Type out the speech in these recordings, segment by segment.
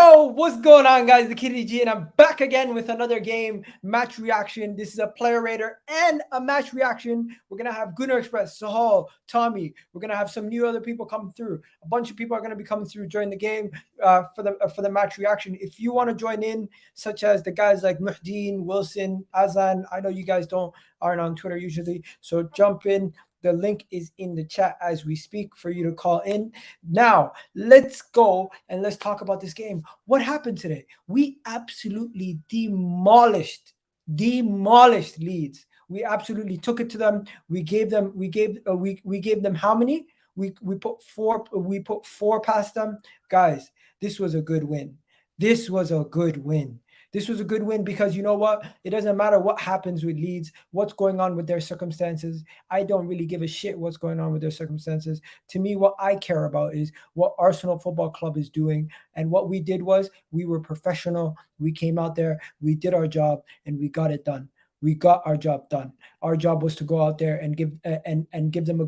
Yo, what's going on, guys? The Kitty G, and I'm back again with another game match reaction. This is a player rater and a match reaction. We're gonna have Gooner Express, Sahal, Tommy. We're gonna have some new other people coming through. A bunch of people are gonna be coming through during the game for the match reaction. If you want to join in, such as the guys like Muhdin, Wilson, Azan. I know you guys aren't on Twitter usually, so jump in. The link is in the chat as we speak for you to call in. Now, let's go and let's talk about this game. What happened today? We absolutely demolished Leeds. We absolutely took it to them. We gave them how many? We put four past them. Guys, this was a good win. This was a good win. This was a good win because you know what? It doesn't matter what happens with Leeds, what's going on with their circumstances. I don't really give a shit what's going on with their circumstances. To me, what I care about is what Arsenal Football Club is doing. And what we did was we were professional. We came out there, we did our job, and we got it done. We got our job done. Our job was to go out there and give them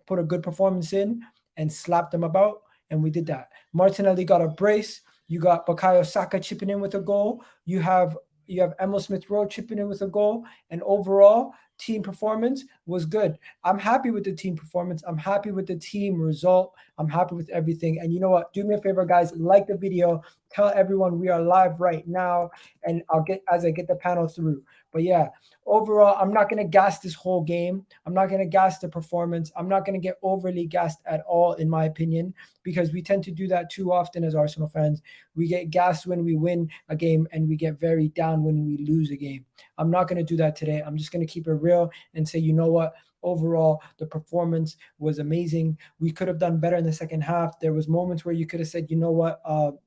put a good performance in and slap them about, and we did that. Martinelli got a brace. You got Bukayo Saka chipping in with a goal. You have Emile Rowe chipping in with a goal. And overall, team performance was good. I'm happy with the team performance. I'm happy with the team result. I'm happy with everything. And you know what? Do me a favor, guys. Like the video. Tell everyone we are live right now. And I'll get as I get the panel through. But yeah, overall, I'm not going to gas this whole game. I'm not going to gas the performance. I'm not going to get overly gassed at all, in my opinion, because we tend to do that too often as Arsenal fans. We get gassed when we win a game and we get very down when we lose a game. I'm not going to do that today. I'm just going to keep it real and say, you know what? Overall, the performance was amazing. We could have done better in the second half. There was moments where you could have said, you know what?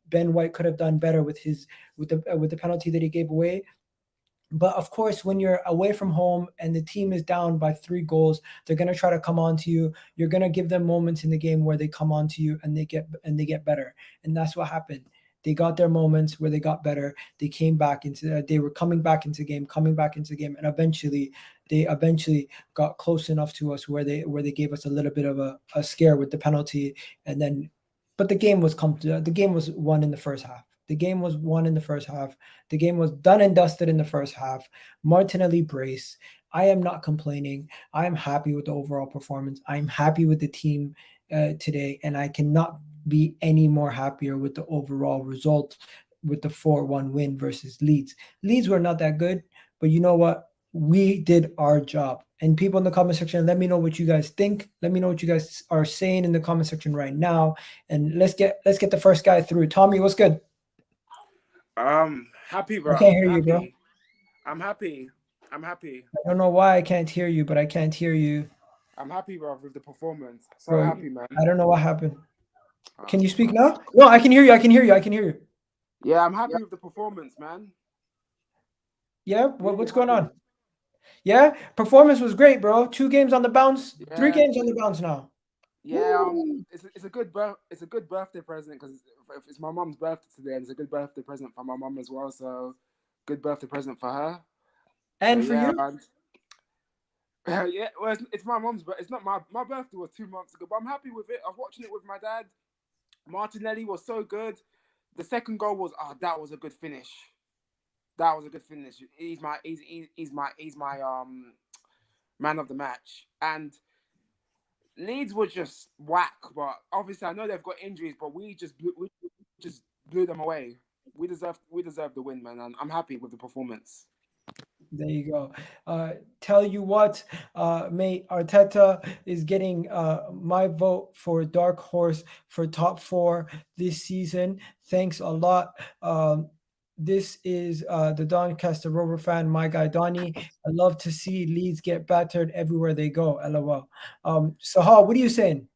Ben White could have done better with the penalty that he gave away. But of course, when you're away from home and the team is down by 3 goals, they're going to try to come on to you. You're going to give them moments in the game where they come on to you and they get better. And that's what happened. They got their moments where they got better. They were coming back into game, and eventually got close enough to us where they gave us a little bit of a scare with the penalty. But the game was won in the first half. The game was won in the first half. The game was done and dusted in the first half. Martinelli brace. I am not complaining. I am happy with the overall performance. I'm happy with the team today, and I cannot be any more happier with the overall result with the 4-1 win versus Leeds. Leeds were not that good, but you know what? We did our job. And people in the comment section, let me know what you guys think. Let me know what you guys are saying in the comment section right now. And let's get the first guy through. Tommy, what's good? Happy, bro. I can't hear you, bro. I'm happy. I don't know why I can't hear you, but I can't hear you. I'm happy, bro, with the performance. So happy, man. I don't know what happened. Can you speak now? No, I can hear you. Yeah, I'm happy with the performance, man. Yeah, what's going on? Yeah, performance was great, bro. 2 games on the bounce, 3 games on the bounce now. Yeah, it's a good birthday present because it's my mom's birthday today, and it's a good birthday present for my mom as well. So, good birthday present for her. And for you? Yeah, well, it's my mom's, but it's not my birthday was 2 months ago. But I'm happy with it. I was watching it with my dad. Martinelli was so good. The second goal was that was a good finish. That was a good finish. He's my man of the match. And Leeds were just whack, but obviously I know they've got injuries, but we just blew them away. We deserve the win, man, and I'm happy with the performance. There you go. Tell you what, mate, Arteta is getting my vote for dark horse for top 4 this season. Thanks a lot. This is the Doncaster Rover fan, my guy Donnie. I love to see Leeds get battered everywhere they go. LOL. Sahal, what are you saying?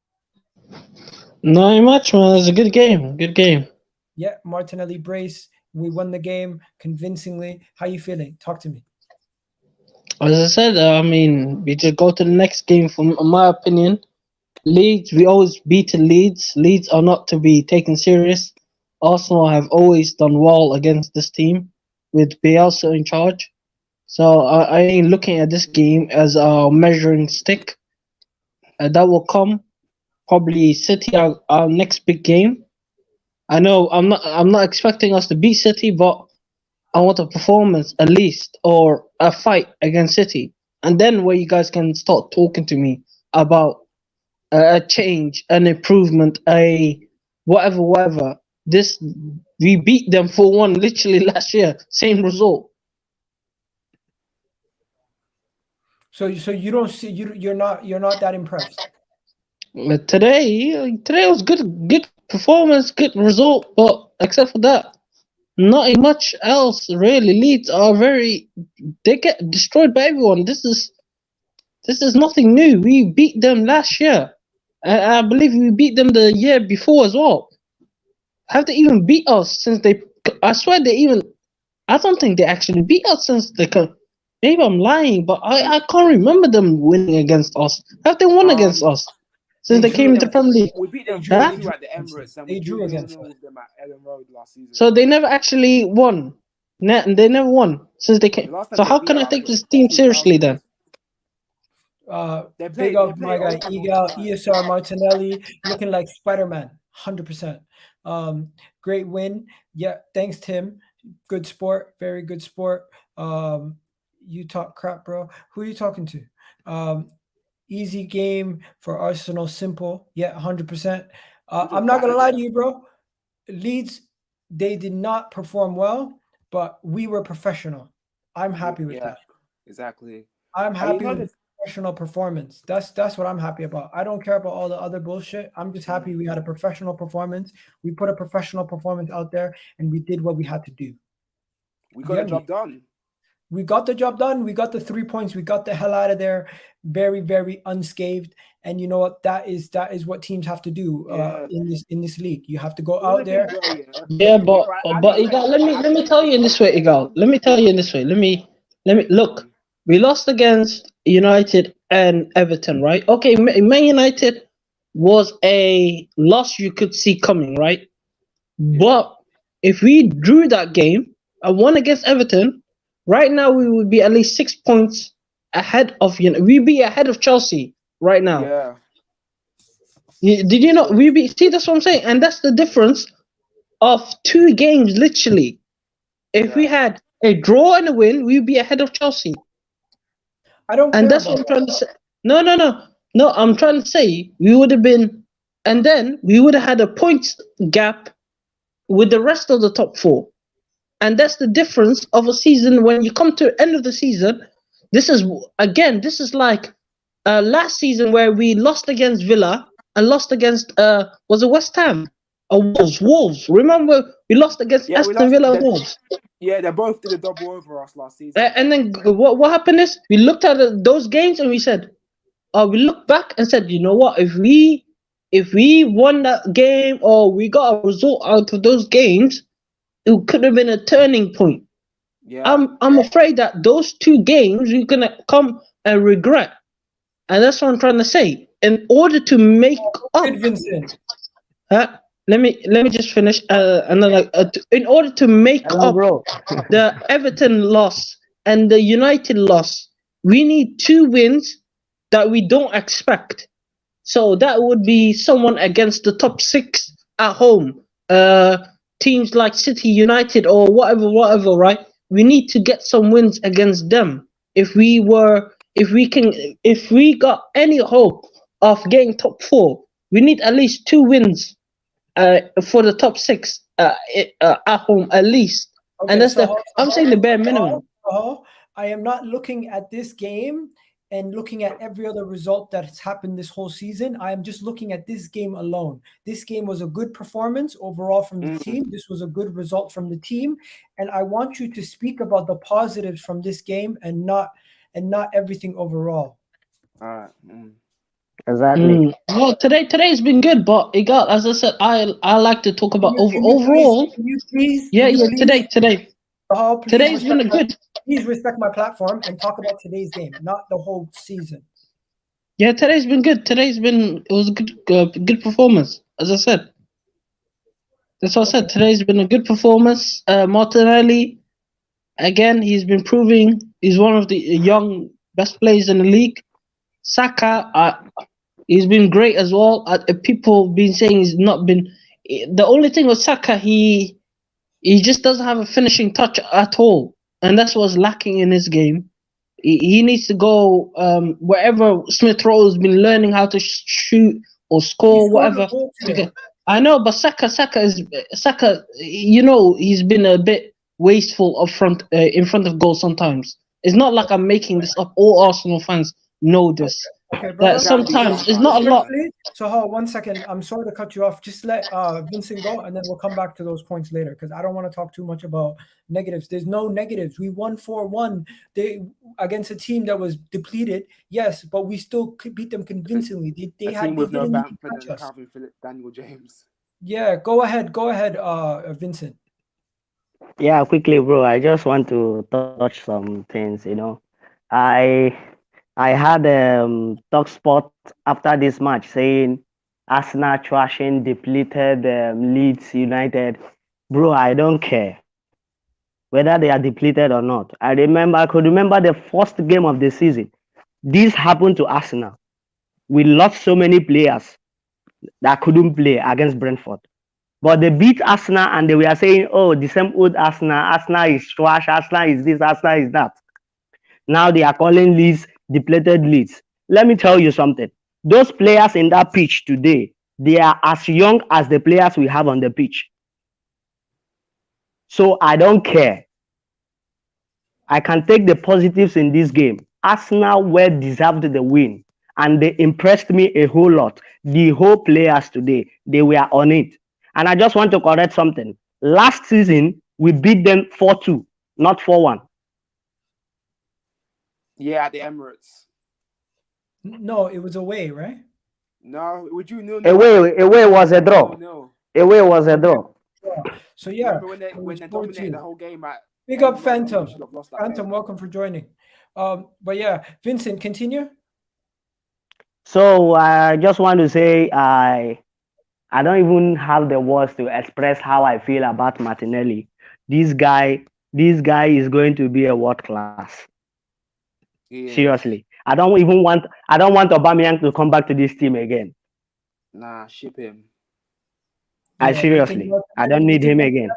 Not much, man. It's a good game. Good game. Yeah, Martinelli brace. We won the game convincingly. How you feeling? Talk to me. As I said, we just go to the next game. From my opinion, Leeds. We always beat Leeds. Leeds are not to be taken serious. Arsenal have always done well against this team with Bielsa in charge. So I ain't looking at this game as a measuring stick. That will come. Probably City, our next big game. I know I'm not expecting us to beat City, but I want a performance at least, or a fight against City, and then where you guys can start talking to me about a change, an improvement, a whatever. This we beat them 4-1 literally last year, same result. So you don't see you're not that impressed. Today was good performance, good result, but except for that, not much else really. Leeds are they get destroyed by everyone. This is nothing new. We beat them last year. I believe we beat them the year before as well. Have they even beat us since they? I swear they even. I don't think they actually beat us since they. Maybe I'm lying, but I can't remember them winning against us. Have they won against us since they came into Premier League? We beat them Huh? 4-2 at the Emirates, and They we drew against 0-0 with them at Ellen Road last season. So they never actually won. They never won since they came. Last time So they how beat can I us take was this team 2000. seriously then? Big up my guy Old Egal, all the time. ESR Martinelli, looking like Spider-Man, 100%. Great win. Yeah, thanks Tim. Good sport, very good sport. You talk crap, bro. Who are you talking to? Easy game for Arsenal, simple. Yeah, 100%. I'm not gonna lie to you, bro. Leeds, they did not perform well, but we were professional. I'm happy with that. Exactly. I'm And happy with professional performance. That's what I'm happy about. I don't care about all the other bullshit. I'm just happy we had a professional performance. We put a professional performance out there, and we did what we had to do. we got the job done. We got the job done. We got the 3 points. We got the hell out of there, very, very unscathed. And you know what? That is what teams have to do in this league. You have to go out there. Yeah, but Igal, let me tell you in this way, Igal. Let me tell you in this way. Let me look. We lost against United and Everton, right? Okay, Man United was a loss you could see coming, right? But if we drew that game and won against Everton, right now we would be at least 6 points ahead of we'd be ahead of Chelsea right now. Yeah. Did you know see, that's what I'm saying, and that's the difference of 2 games literally. If we had a draw and a win, we'd be ahead of Chelsea. I don't. And that's what I'm trying to say. No. I'm trying to say we would have been, and then we would have had a points gap with the rest of the top 4. And that's the difference of a season. When you come to the end of the season, this is like last season where we lost against Villa and lost against was it West Ham or Wolves? Remember we lost against Aston Villa and Wolves. Yeah, they both did a double over us last season. And then what happened is we looked at those games and we said, we looked back and said, you know what? If we won that game or we got a result out of those games, it could have been a turning point. Yeah. I'm afraid that those 2 games you're gonna come and regret, and that's what I'm trying to say. In order to make up, Vincent. Let me just finish. In order to make up the Everton loss and the United loss, we need 2 wins that we don't expect. So that would be someone against the top 6 at home. Teams like City, United, or whatever, right? We need to get some wins against them. If we got any hope of getting top 4, we need at least 2 wins for the top 6 at home at least. Okay, and that's I'm saying the bare minimum. I am not looking at this game and looking at every other result that's happened this whole season. I am just looking at this game alone. This game was a good performance overall from the team. This was a good result from the team. And I want you to speak about the positives from this game and not everything overall. All right. Exactly. Well, today's been good, but as I said, I like to talk about overall. Today. Today's been good. Please respect my platform and talk about today's game, not the whole season. Yeah, today's been good. It was a good performance, as I said. That's what I said. Today's been a good performance. Martinelli, again, he's been proving he's one of the young best players in the league. Saka, he's been great as well. People been saying he's not been the only thing with Saka, he just doesn't have a finishing touch at all, and that's what's lacking in his game. He needs to go wherever Smith Rowe has been learning how to shoot or score, whatever. I know, but Saka. He's been a bit wasteful up front, in front of goal sometimes. It's not like I'm making this up. All Arsenal fans know this. Okay, brother. That sometimes it's not a lot. So, 1 second. I'm sorry to cut you off. Just let Vincent go, and then we'll come back to those points later because I don't want to talk too much about negatives. There's no negatives. We won 4-1 against a team that was depleted, yes, but we still beat them convincingly. They a had team with no didn't Bamford touch and us. Calvin Phillips, Daniel James. Yeah, go ahead, Vincent. Yeah, quickly, bro. I just want to touch some things. I had talk spot after this match saying Arsenal trashing depleted Leeds United. Bro, I don't care whether they are depleted or not. I could remember the first game of the season. This happened to Arsenal. We lost so many players that couldn't play against Brentford. But they beat Arsenal and they were saying, oh, the same old Arsenal is trash, Arsenal is this, Arsenal is that. Now they are calling Leeds depleted Leeds. Let me tell you something. Those players in that pitch today, they are as young as the players we have on the pitch. So I don't care. I can take the positives in this game. Arsenal well deserved the win and they impressed me a whole lot. The whole players today, they were on it. And I just want to correct something. Last season, we beat them 4-2, not 4-1. Yeah, at the Emirates. No, it was away, right? No, would you know? Away was a draw. Away was a draw. So yeah, remember when they dominated the whole game at big up Phantom. Phantom, welcome for joining. But yeah, Vincent, continue. So I just want to say I don't even have the words to express how I feel about Martinelli. This guy is going to be a world class. Yeah. Seriously, I don't want Aubameyang to come back to this team again. Nah, ship him. I seriously, I don't need him again.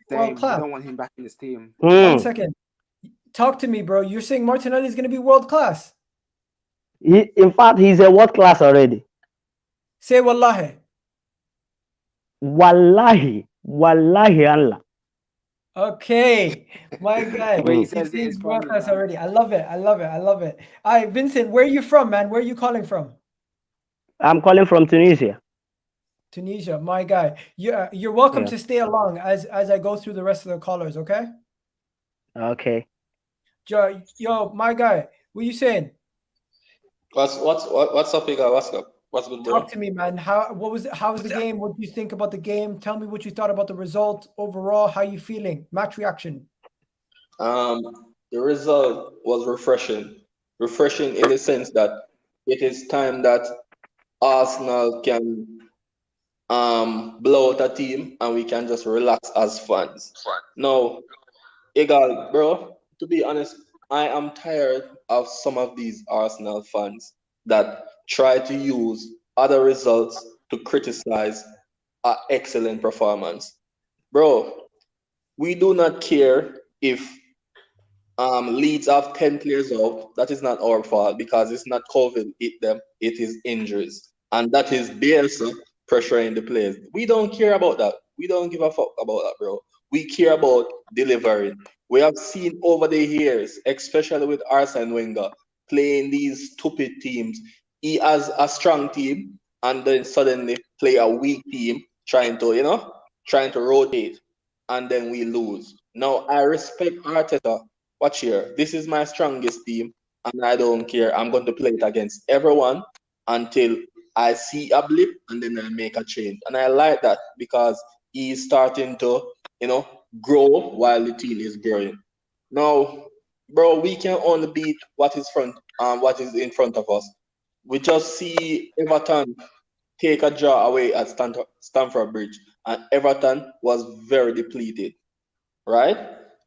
Same. I don't want him back in this team. 1 second. Talk to me, bro. You're saying Martinelli is going to be world class? In fact, he's a world class already. Say wallahi. Wallahi Allah. Okay, my guy. He says he's world class already. I love it. All right, Vincent, where are you from, man? Where are you calling from? I'm calling from Tunisia. Tunisia, my guy. You're welcome to stay along as I go through the rest of the callers, okay? Okay. Yo, my guy, what you saying? What's up, Igor? What's up? What's good, bro? Talk to me, man. How was the game? What do you think about the game? Tell me what you thought about the result overall. How you feeling? Match reaction. The result was refreshing. Refreshing in the sense that it is time that Arsenal can blow out a team and we can just relax as fans. Now, Igor, bro, to be honest, I am tired of some of these Arsenal fans that try to use other results to criticize our excellent performance. Bro, we do not care if Leeds have 10 players out. That is not our fault because it's not COVID hit them, it is injuries. And that is Bielsa pressuring the players. We don't care about that. We don't give a fuck about that, bro. We care about delivering. We have seen over the years, especially with Arsene Wenger, playing these stupid teams. He has a strong team and then suddenly play a weak team, trying to rotate, and then we lose. Now, I respect Arteta. Watch here. This is my strongest team, and I don't care. I'm going to play it against everyone until I see a blip, and then I make a change. And I like that because he's starting to, grow while the team is growing. Now, bro, we can only beat what is in front of us. We just see Everton take a draw away at Stamford Bridge, and Everton was very depleted, right?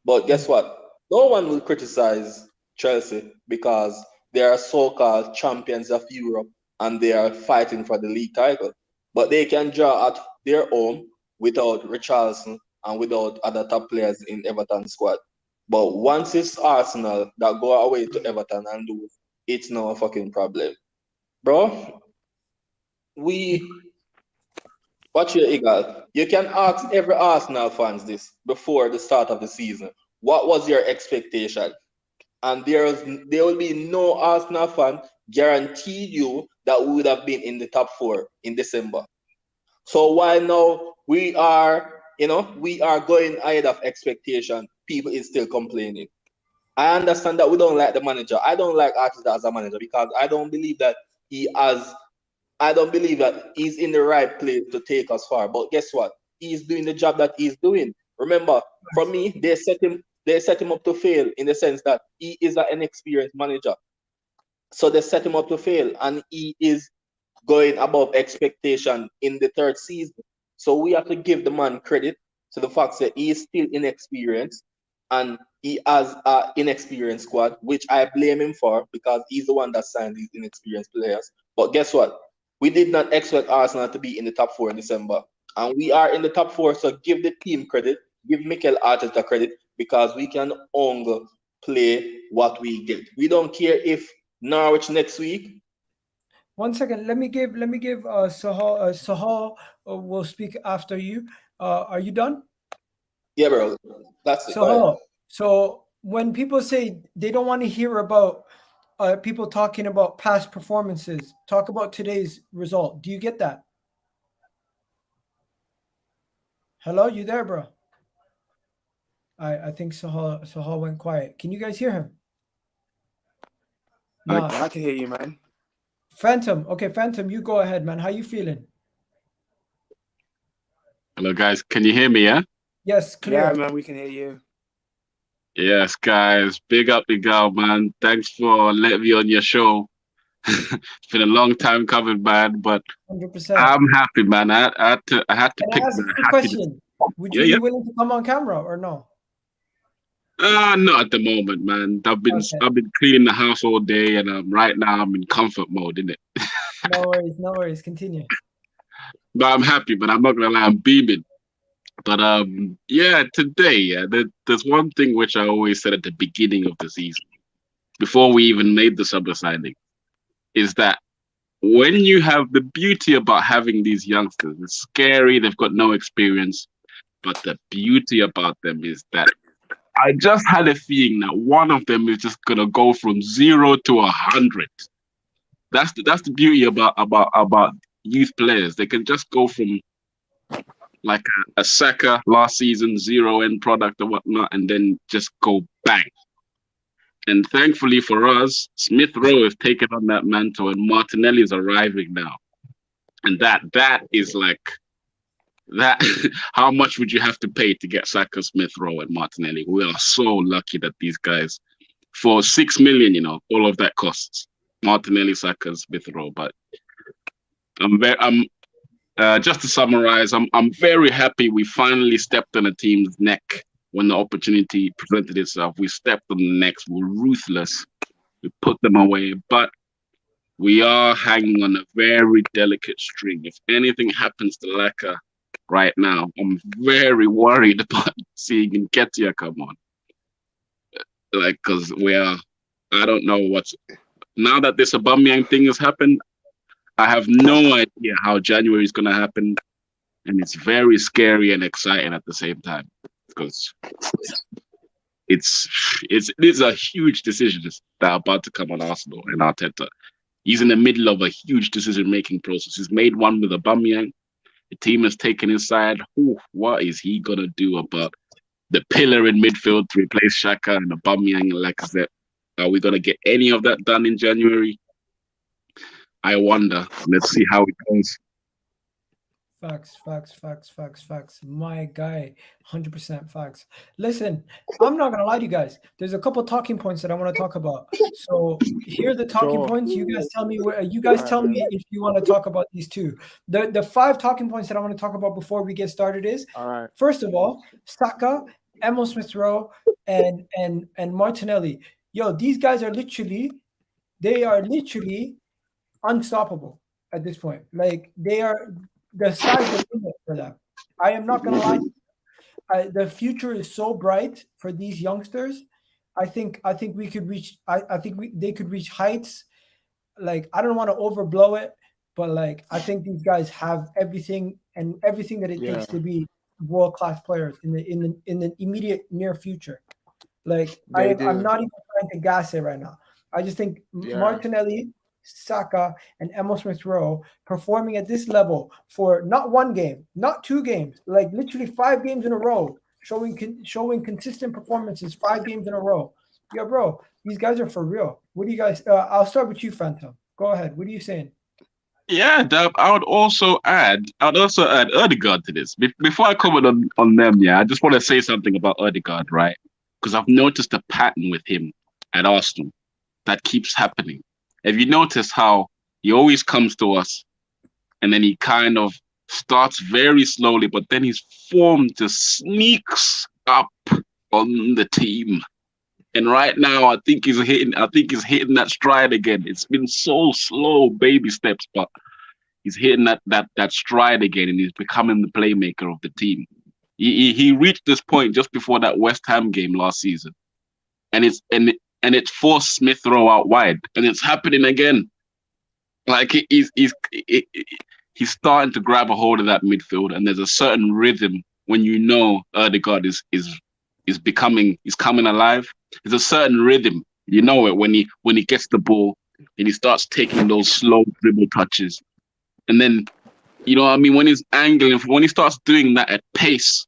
But guess what? No one will criticize Chelsea because they are so-called champions of Europe and they are fighting for the league title. But they can draw at their home without Richarlison and without other top players in Everton squad. But once it's Arsenal that go away to Everton and lose, it's no fucking problem. Bro, watch your Eagle. You can ask every Arsenal fans this before the start of the season. What was your expectation? And there will be no Arsenal fan guaranteed you that we would have been in the top 4 in December. So while now we are going ahead of expectation, people is still complaining. I understand that we don't like the manager. I don't like Arteta as a manager because I don't believe that he's in the right place to take us far. But guess what? He's doing the job that he's doing. Remember, for me, they set him up to fail in the sense that he is an inexperienced manager. So they set him up to fail, and he is going above expectation in the 3rd season. So we have to give the man credit to the fact that he is still inexperienced, and he has an inexperienced squad, which I blame him for because he's the one that signed these inexperienced players. But guess what? We did not expect Arsenal to be in the top 4 in December. And we are in the top 4, so give the team credit, give Mikel Arteta credit, because we can only play what we get. We don't care if Norwich next week. 1 second. Let me give Sahal. Sahal will speak after you. Are you done? Yeah, bro. That's it. Sahal. So when people say they don't want to hear about people talking about past performances, talk about today's result. Do you get that? Hello, you there, bro? I think Sahal went quiet. Can you guys hear him? No. I can hear you, man. Phantom. Okay, Phantom, you go ahead, man. How you feeling? Hello, guys. Can you hear me, yeah? Yes, clear. Yeah, man, we can hear you. Yes, guys. Big up the girl, man. Thanks for letting me on your show. It's been a long time coming, man, but 100%. I'm happy, man. I had to Can I pick ask a the quick question? Would you Yeah. be willing to come on camera or no? Not at the moment, man. I've been cleaning the house all day, and right now I'm in comfort mode, innit? No worries. Continue. But I'm happy, but I'm not gonna lie, I'm beaming. But today, there's one thing which I always said at the beginning of the season, before we even made the summer signing, is that when you have the beauty about having these youngsters, it's scary, they've got no experience, but the beauty about them is that I just had a feeling that one of them is just gonna go from 0 to 100. That's the beauty about youth players. They can just go from like a Saka last season, 0 end product or whatnot, and then just go bang. And thankfully for us, Smith Rowe has taken on that mantle, and Martinelli is arriving now. And that is like that. How much would you have to pay to get Saka, Smith Rowe, and Martinelli? We are so lucky that these guys, for 6 million, all of that costs. Martinelli, Saka, Smith Rowe. But just to summarize, I'm very happy we finally stepped on a team's neck when the opportunity presented itself. We stepped on the necks. We're ruthless. We put them away, but we are hanging on a very delicate string. If anything happens to Laka right now, I'm very worried about seeing Nketiah come on. Because I don't know now that this Aubameyang thing has happened, I have no idea how January is going to happen, and it's very scary and exciting at the same time because these are huge decisions that are about to come on Arsenal and Arteta. He's in the middle of a huge decision-making process. He's made one with Aubameyang. The team has taken his side. What is he going to do about the pillar in midfield to replace Saka and Aubameyang and Lacazette? Are we going to get any of that done in January? I wonder. Let's see how it goes. Facts. My guy, 100% facts. Listen, I'm not gonna lie to you guys. There's a couple talking points that I want to talk about. So here are the talking points. You guys tell me if you want to talk about these two. The 5 talking points that I want to talk about before we get started is first of all, Saka, Emile Smith Rowe, and Martinelli. Yo, these guys are literally unstoppable at this point. Like the sky's the limit for them. I am not gonna lie. The future is so bright for these youngsters. I think we could reach. I think they could reach heights. Like I don't want to overblow it, but like I think these guys have everything that it Yeah, takes to be world class players in the immediate near future. Like they I'm do. not even trying to gas it right now. I just think Yeah, Martinelli, Saka, and Emile Smith Rowe performing at this level for not one game, not two games, like literally 5 games in a row, showing consistent performances 5 games in a row. Yeah, bro, these guys are for real. What do you guys? I'll start with you, Phantom. Go ahead. What are you saying? Yeah, Dab, I would also add Odegaard to this. Before I comment on them, yeah, I just want to say something about Odegaard, right? Because I've noticed a pattern with him at Arsenal that keeps happening. Have you noticed how he always comes to us and then he kind of starts very slowly, but then his form just sneaks up on the team. And right now, I think he's hitting that stride again. It's been so slow, baby steps, but he's hitting that stride again, and he's becoming the playmaker of the team. He reached this point just before that West Ham game last season, and it forced Smith Rowe out wide, and it's happening again. Like he's starting to grab a hold of that midfield, and there's a certain rhythm when you know Erdegaard is coming alive. There's a certain rhythm, you know it when he gets the ball and he starts taking those slow dribble touches, and then you know what I mean when he's angling, when he starts doing that at pace,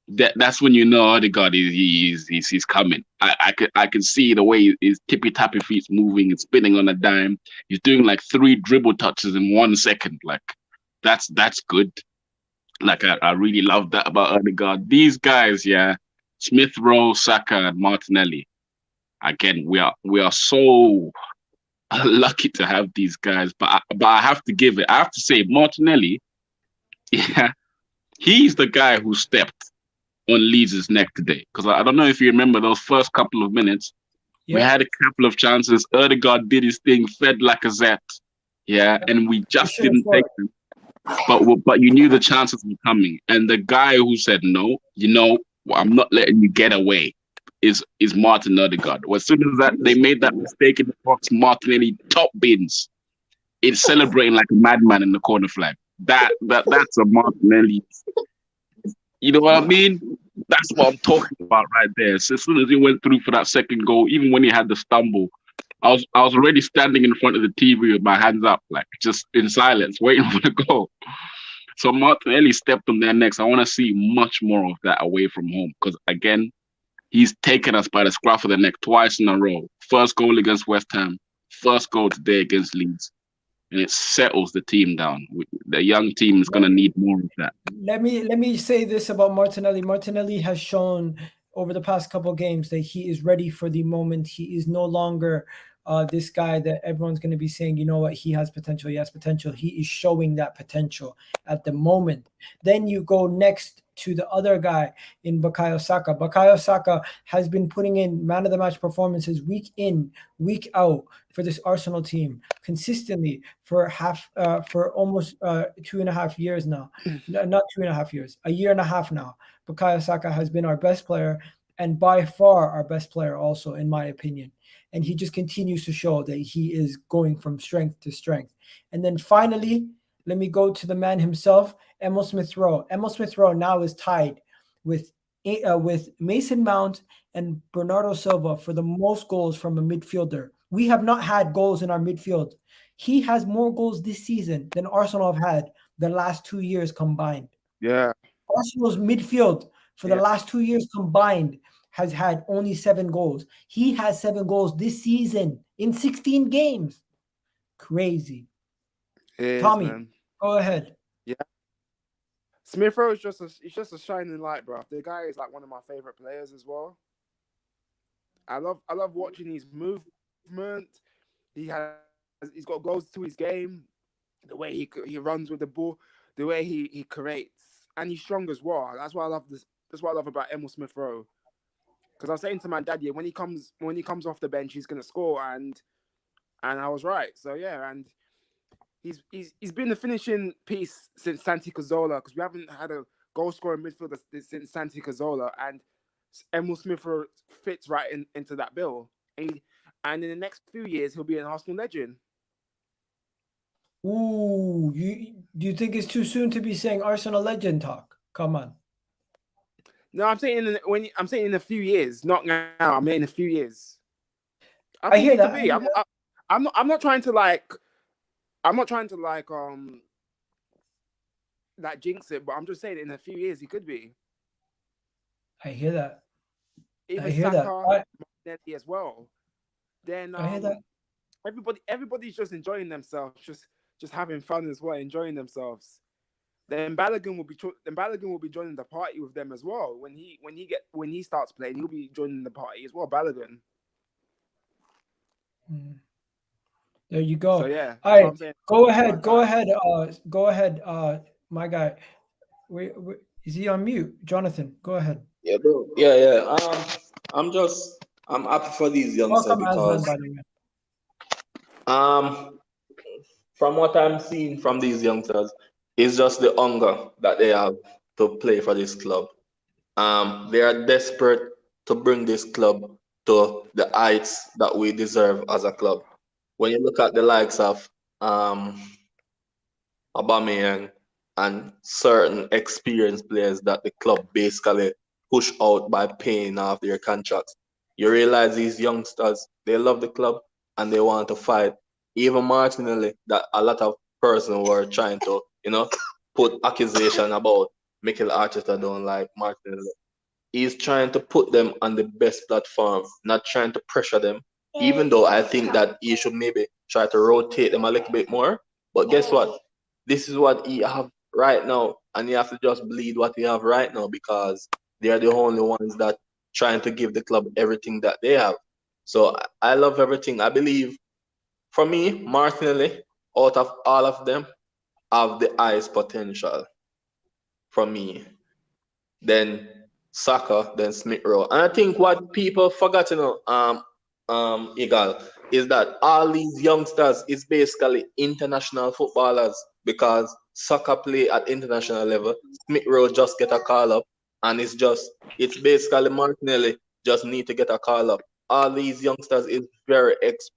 that's when you know Odegaard he's coming. I can see the way his tippy tappy feet's moving and spinning on a dime. He's doing like 3 dribble touches in 1 second. Like that's good. Like I really love that about Odegaard. These guys, yeah, Smith Rowe, Saka, and Martinelli. Again, we are so lucky to have these guys. But I have to give it. I have to say Martinelli. Yeah, he's the guy who stepped on Leeds' neck today. Because I don't know if you remember those first couple of minutes. We Yeah, had a couple of chances. Erdegaard did his thing, fed Lacazette. Yeah, and we we just should have didn't scored. take them. But you knew the chances were coming. And the guy who said no, I'm not letting you get away is Martin Odegaard. As soon as that they made that mistake in the box, Martinelli top bins. It's celebrating like a madman in the corner flag. That's a Martinelli. You know what I mean? That's what I'm talking about right there. So as soon as he went through for that second goal, even when he had the stumble, I was already standing in front of the TV with my hands up, like just in silence, waiting for the goal. So Martinelli stepped on their necks. I want to see much more of that away from home because again, he's taken us by the scruff of the neck twice in a row. First goal against West Ham, first goal today against Leeds, and it settles the team down. The young team is going to need more of that. Let me say this about Martinelli. Martinelli has shown over the past couple of games that he is ready for the moment. He is no longer this guy that everyone's going to be saying, you know what, he has potential. He has potential. He is showing that potential at the moment. Then you go next to the other guy in Bukayo Saka. Bukayo Saka has been putting in man of the match performances week in, week out for this Arsenal team consistently for almost 2.5 years now. No, not 2.5 years, a year and a half now. Bukayo Saka has been our best player and by far our best player also, in my opinion. And he just continues to show that he is going from strength to strength. And then finally, let me go to the man himself, Emile Smith Rowe. Emile Smith Rowe now is tied with Mason Mount and Bernardo Silva for the most goals from a midfielder. We have not had goals in our midfield. He has more goals this season than Arsenal have had the last 2 years combined. yeah, Arsenal's midfield for the yeah. last 2 years combined has had only 7 goals. He has 7 goals this season in 16 games. Crazy. It is, Tommy, man. go ahead. Yeah. Smith Rowe is just a shining light, bro. The guy is like one of my favorite players as well. I love watching his movement. He's got goals to his game. The way he runs with the ball, the way he creates, and he's strong as well. That's why I love this. That's what I love about Emile Smith Rowe. Because I was saying to my dad, yeah, when he comes off the bench, he's gonna score, and I was right. So yeah, and he's been the finishing piece since Santi Cazorla, because we haven't had a goal scoring midfielder since Santi Cazorla, and Emile Smith Rowe fits right into that bill. And in the next few years, he'll be an Arsenal legend. Ooh, do you think it's too soon to be saying Arsenal legend talk? Come on. No, I'm saying I'm saying in a few years, not now. I mean in a few years. I hear that. I'm not trying to like jinx it, but I'm just saying in a few years he could be. I hear that. Even I hear Saka, that. Martinelli as well. Then I hear that. everybody's just enjoying themselves, just having fun as well, enjoying themselves. Then Balogun will be joining the party with them as well. When he starts playing, he'll be joining the party as well. Balogun. There you go. So yeah. All right. Go ahead. My guy. Wait, is he on mute? Jonathan, go ahead. Yeah, bro. Yeah. I'm happy for these youngsters because from what I'm seeing from these youngsters, it's just the hunger that they have to play for this club. They are desperate to bring this club to the heights that we deserve as a club. When you look at the likes of Aubameyang and certain experienced players that the club basically push out by paying off their contracts, you realize these youngsters, they love the club and they want to fight. Even Martinelli, that a lot of persons were trying to, put accusation about Mikel Arteta don't like Martinelli. He's trying to put them on the best platform, not trying to pressure them. Even though I think that he should maybe try to rotate them a little bit more. But guess what? This is what he have right now, and you have to just bleed what he have right now because they are the only ones that trying to give the club everything that they have. So I love everything. I believe, for me, Martinelli, out of all of them, have the highest potential. For me, then Saka, then Smith Rowe. And I think what people forgot to know, Igal, is that all these youngsters is basically international footballers because Saka play at international level. Smith Rowe just get a call up, and it's basically Martinelli just need to get a call up. All these youngsters is very exposed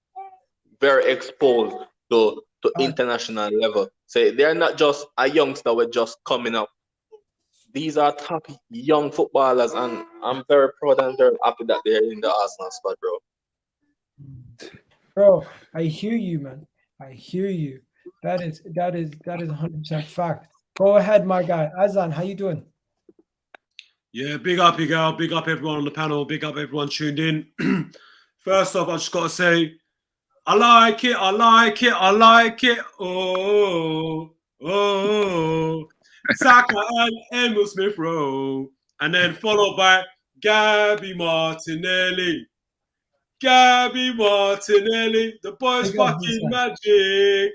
to international level. So they're not just a youngster with just coming up. These are top young footballers, and I'm very proud and very happy that they're in the Arsenal squad, bro. Bro, I hear you, man. I hear you. That is 100% fact. Go ahead, my guy. Azan, how you doing? Yeah, big up, Igal. Big up everyone on the panel. Big up everyone tuned in. First off, I just got to say, I like it. Oh. Saka and Emile Smith Rowe. And then followed by Gabby Martinelli. The boy's fucking magic.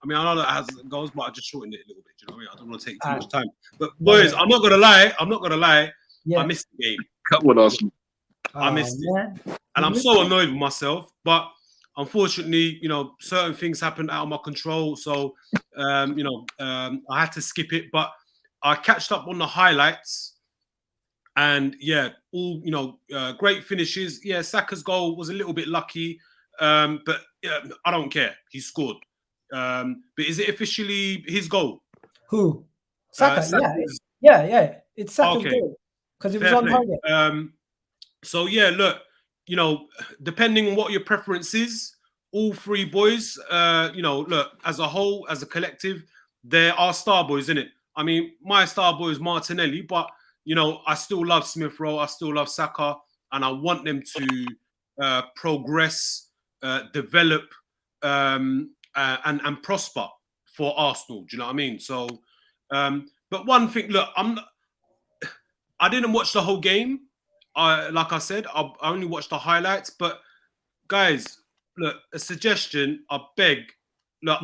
I mean, I know that has goals, but I just shortened it a little bit. You know what I mean? I don't want to take too much time. But boys, I'm not gonna lie. Yeah. I missed the game. Come with us. I missed it, and I'm so annoyed with myself. But unfortunately, certain things happened out of my control. So, I had to skip it. But I catched up on the highlights. And yeah, all great finishes. Yeah, Saka's goal was a little bit lucky, but I don't care. He scored. But is it officially his goal? Who? Saka. Yeah. It's Saka's goal because it was on target. So yeah, look, depending on what your preference is, all three boys, look, as a whole, as a collective, there are star boys in it. I mean, my star boy is Martinelli, but I still love Smith Rowe. I still love Saka, and I want them to progress, develop, and prosper for Arsenal. Do you know what I mean? So, but one thing, look, I didn't watch the whole game. Like I said, I only watched the highlights. But guys, look, a suggestion. I beg, look,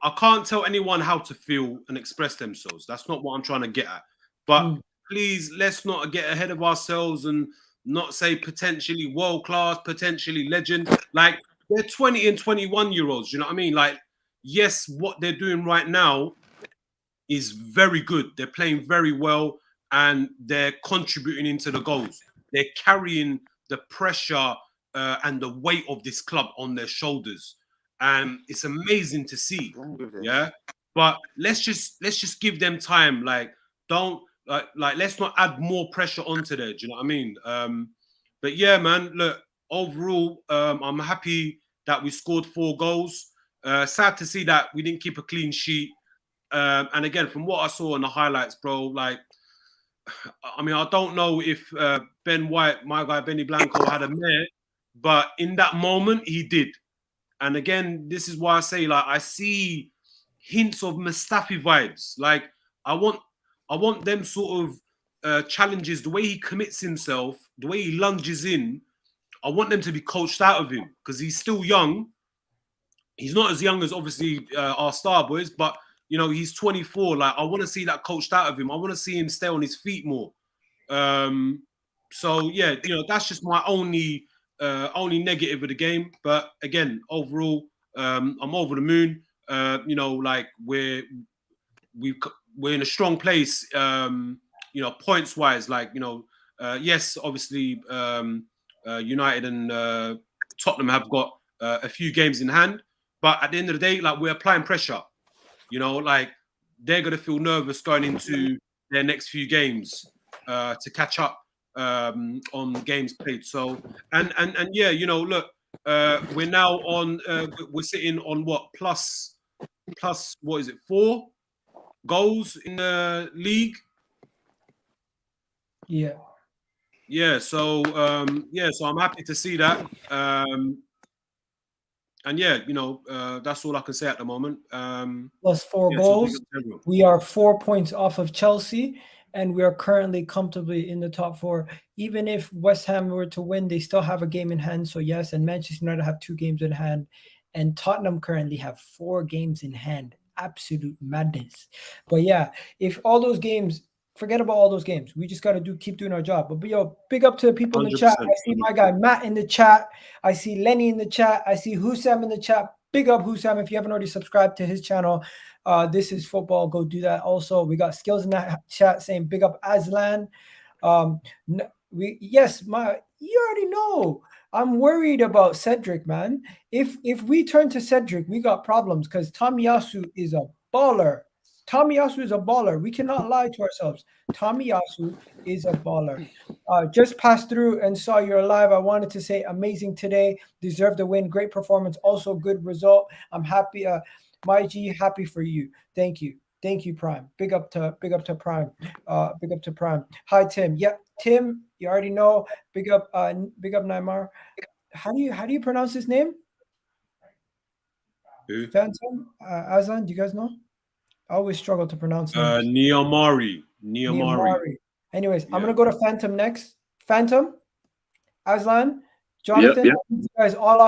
I can't tell anyone how to feel and express themselves. That's not what I'm trying to get at. But please, let's not get ahead of ourselves and not say potentially world class, potentially legend. Like, they're 20 and 21-year-olds. You know what I mean? Like, yes, what they're doing right now is very good. They're playing very well and they're contributing into the goals. They're carrying the pressure and the weight of this club on their shoulders, and it's amazing to see. Yeah, but let's just give them time. Like, don't like let's not add more pressure onto there. Do you know what I mean? But yeah, man. Look, overall, I'm happy that we scored 4 goals. Sad to see that we didn't keep a clean sheet. And again, from what I saw in the highlights, bro, like, I mean, I don't know if Ben White, my guy Benny Blanco, had a mare, but in that moment, he did. And again, this is why I say, like, I see hints of Mustafi vibes. Like, I want them sort of challenges, the way he commits himself, the way he lunges in. I want them to be coached out of him because he's still young. He's not as young as obviously our star boys, but you know, he's 24. Like, I want to see that coached out of him. I want to see him stay on his feet more. So yeah, you know, that's just my only negative of the game. But again, overall, I'm over the moon. You know, like we're in a strong place. You know, points wise, like, you know, yes, obviously, United and Tottenham have got a few games in hand, but at the end of the day, like, we're applying pressure. You know, like, they're going to feel nervous going into their next few games to catch up on games played. So, and yeah, you know, look, we're now on, we're sitting on what, plus, what is it, 4 goals in the league? Yeah. Yeah, so, so I'm happy to see that. And yeah, you know, that's all I can say at the moment. Plus 4 goals. We are 4 points off of Chelsea, and we are currently comfortably in the top 4. Even if West Ham were to win, they still have a game in hand. So yes, and Manchester United have 2 games in hand, and Tottenham currently have 4 games in hand. Absolute madness. But yeah, if all those games, forget about all those games. We just got to keep doing our job. But yo, big up to the people in the chat. I see my guy Matt in the chat. I see Lenny in the chat. I see Hussam in the chat. Big up Hussam. If you haven't already subscribed to his channel, this is football. Go do that. Also, we got Skills in that chat saying big up Aslan. You already know. I'm worried about Cedric, man. If we turn to Cedric, we got problems because Tomiyasu is a baller. Tomiyasu is a baller. We cannot lie to ourselves. Tomiyasu is a baller. Just passed through and saw you're live. I wanted to say amazing today. Deserve the win. Great performance. Also good result. I'm happy. My G, happy for you. Thank you. Thank you, Prime. Big up to Prime. Big up to Prime. Hi, Tim. Yep, Tim. You already know. Big up Neymar. How do you pronounce his name? Who? Phantom. Azan. Do you guys know? I always struggle to pronounce names. Niamari. Anyways, yeah. I'm gonna go to Phantom next. Phantom, Aslan, Jonathan, Yep. I need you guys all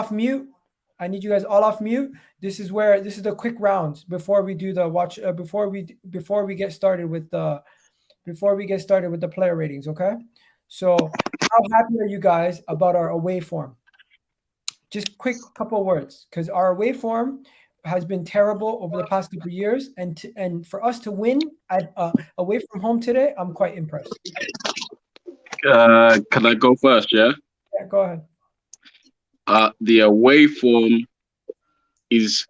off mute. This is the quick rounds before we do the watch. Before we get started with the player ratings. Okay. So, how happy are you guys about our away form? Just quick couple words, because our away form has been terrible over the past couple of years, and for us to win at away from home today, I'm quite impressed. Can I go first? Yeah, go ahead. The away form is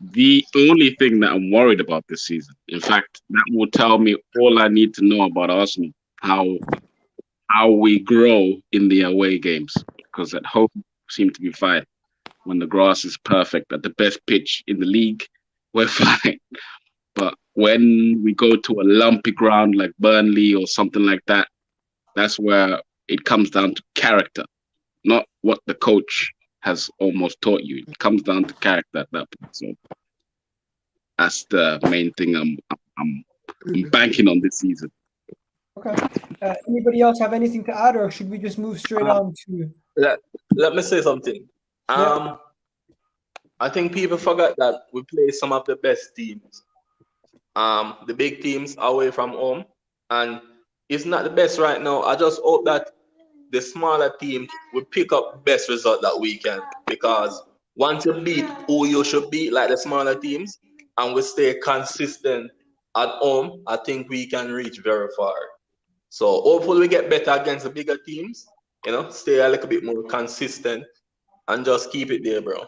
the only thing that I'm worried about this season. In fact, that will tell me all I need to know about Arsenal, how we grow in the away games, because at home seem to be fine. When the grass is perfect at the best pitch in the league, we're fine. But when we go to a lumpy ground like Burnley or something like that, that's where it comes down to character, not what the coach has almost taught you. It comes down to character at that point. So that's the main thing I'm banking on this season. Okay. Anybody else have anything to add, or should we just move straight on to? Let me say something. I think people forgot that we play some of the best teams. The big teams away from home, and it's not the best right now. I just hope that the smaller teams will pick up best result that weekend, because once you beat who you should beat, like the smaller teams, and we stay consistent at home, I think we can reach very far. So hopefully we get better against the bigger teams, stay a little bit more consistent and just keep it there, bro.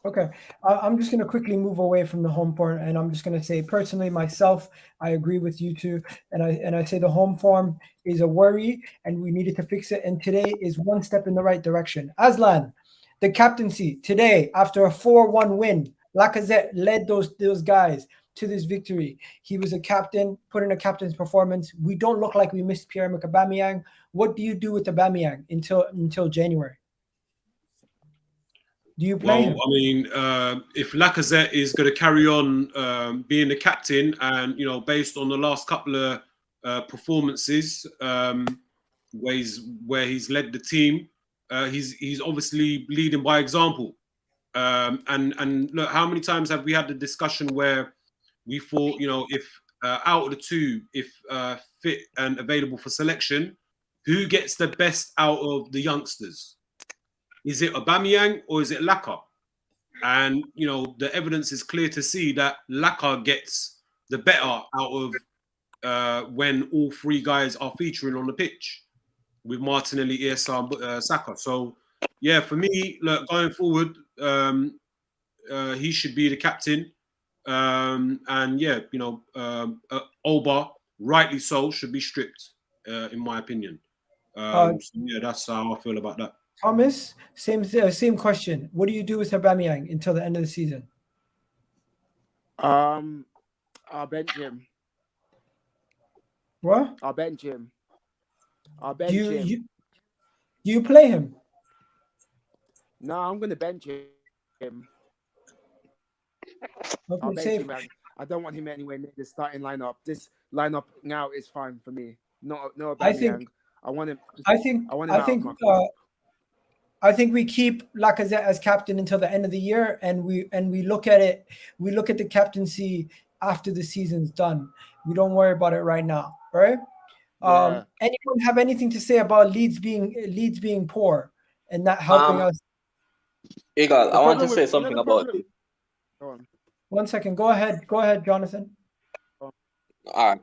Okay, I'm just going to quickly move away from the home form, and I'm just going to say personally myself, I agree with you two, and I say the home form is a worry, and we needed to fix it. And today is one step in the right direction. Aslan, the captaincy today after a 4-1 win, Lacazette led those guys to this victory. He was a captain, put in a captain's performance. We don't look like we missed pierre-emerick Aubameyang. What do you do with Aubameyang until January? Do you play him? I mean, if Lacazette is going to carry on being the captain, and based on the last couple of performances, where he's led the team, he's obviously leading by example. And look, how many times have we had the discussion where we thought, if out of the two, if fit and available for selection, who gets the best out of the youngsters? Is it Aubameyang or is it Laka? And, the evidence is clear to see that Laka gets the better out of when all three guys are featuring on the pitch with Martinelli, Esa, and Saka. So, yeah, for me, look, going forward, he should be the captain. And, yeah, Oba, rightly so, should be stripped, in my opinion. So, yeah, that's how I feel about that. Thomas, same question. What do you do with Aubameyang until the end of the season? I'll bench him. What? I'll bench him. Do you play him? No, I'm gonna bench him. Okay, I'll bench him. I don't want him anywhere near the starting lineup. This lineup now is fine for me. No Aubameyang. I want him. I think we keep Lacazette as captain until the end of the year, and we look at it. We look at the captaincy after the season's done. We don't worry about it right now, right? Yeah. Anyone have anything to say about Leeds being poor and not helping us? Egal, I want to say something about it. Go on. 1 second. Go ahead, Jonathan. All right.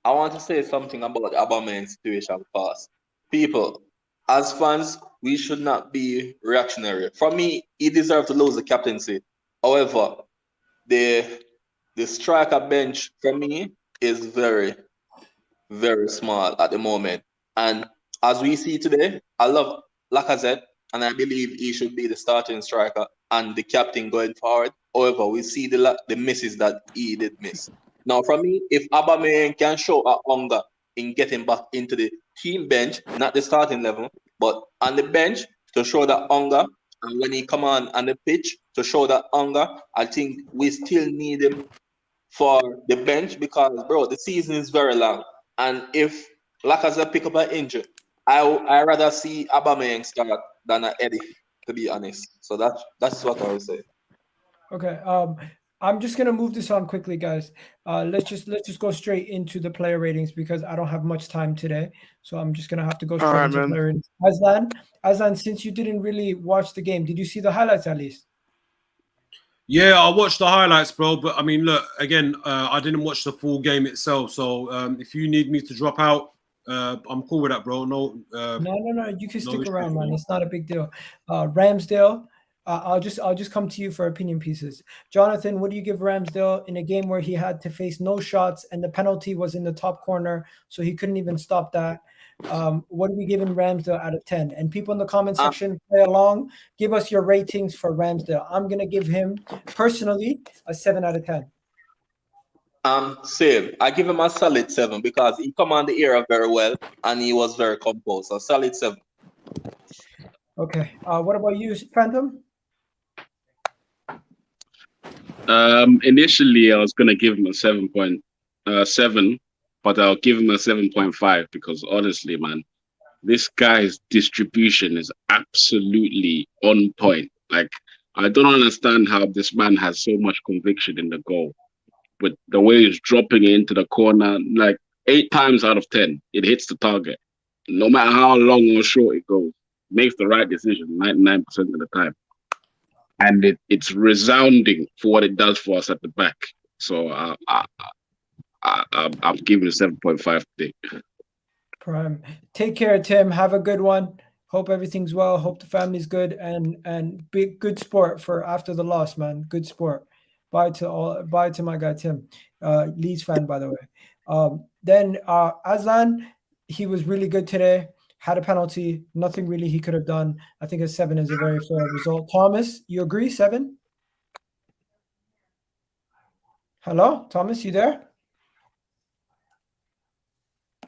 I want to say something about the Aubameyang situation first. People, as fans, we should not be reactionary. For me, he deserves to lose the captaincy. However, the striker bench for me is very, very small at the moment. And as we see today, I love Lacazette, and I believe he should be the starting striker and the captain going forward. However, we see the misses that he did miss. Now, for me, if Aubameyang can show a hunger in getting back into the team bench, not the starting level, but on the bench to show that hunger, and when he come on the pitch to show that hunger, I think we still need him for the bench because, bro, the season is very long. And if Lacazette pick up an injury, I rather see Aubameyang start than Eddie, to be honest. So that's what I would say. Okay. I'm just gonna move this on quickly, guys. Let's just go straight into the player ratings because I don't have much time today. So I'm just gonna have to go straight into player ratings. Aslan, since you didn't really watch the game, did you see the highlights at least? Yeah, I watched the highlights, bro. But I mean, look, again, I didn't watch the full game itself. So if you need me to drop out, I'm cool with that, bro. No. No. You can stick around, man. It's not a big deal. Ramsdale. I'll just come to you for opinion pieces. Jonathan, what do you give Ramsdale in a game where he had to face no shots and the penalty was in the top corner, so he couldn't even stop that? What are we giving Ramsdale out of 10? And people in the comment section, play along. Give us your ratings for Ramsdale. I'm gonna give him personally a 7 out of 10. Same. I give him a solid 7 because he commanded the era very well and he was very composed. A solid 7. Okay. What about you, Phantom? Initially, I was gonna give him a 7.7, but I'll give him a 7.5 because honestly, man, this guy's distribution is absolutely on point. Like, I don't understand how this man has so much conviction in the goal. With the way he's dropping it into the corner, like 8 times out of 10, it hits the target. No matter how long or short it goes, makes the right decision 99% of the time. and it's resounding for what it does for us at the back. So I'm giving it 7.5 today. Prime. Take care, Tim. Have a good one. Hope everything's well. Hope the family's good and big good sport for after the loss, man. Good sport. Bye to my guy Tim, Leeds fan, by the way. Then Aslan, he was really good today. Had a penalty. Nothing really he could have done. I think a 7 is a very fair result. Thomas, you agree? 7? Hello, Thomas, you there?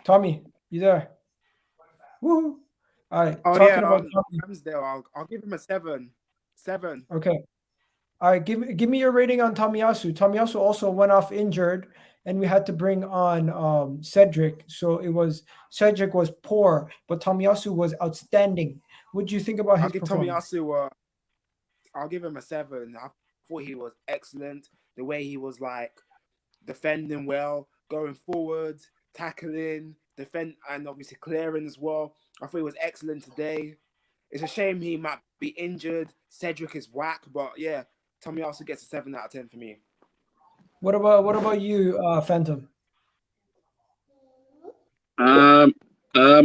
Tommy, you there? Woo! All right. Oh Talking yeah, about Tommy. Ramsdale. I'll give him a 7. 7. Okay. All right. Give me your rating on Tomiyasu. Tomiyasu also went off injured, and we had to bring on Cedric. So Cedric was poor, but Tomiyasu was outstanding. What do you think about his performance? I'll give him a 7. I thought he was excellent. The way he was like defending well, going forward, tackling, defend, and obviously clearing as well. I thought he was excellent today. It's a shame he might be injured. Cedric is whack, but yeah, Tommy also gets a 7 out of 10 for me. What about you, Phantom? I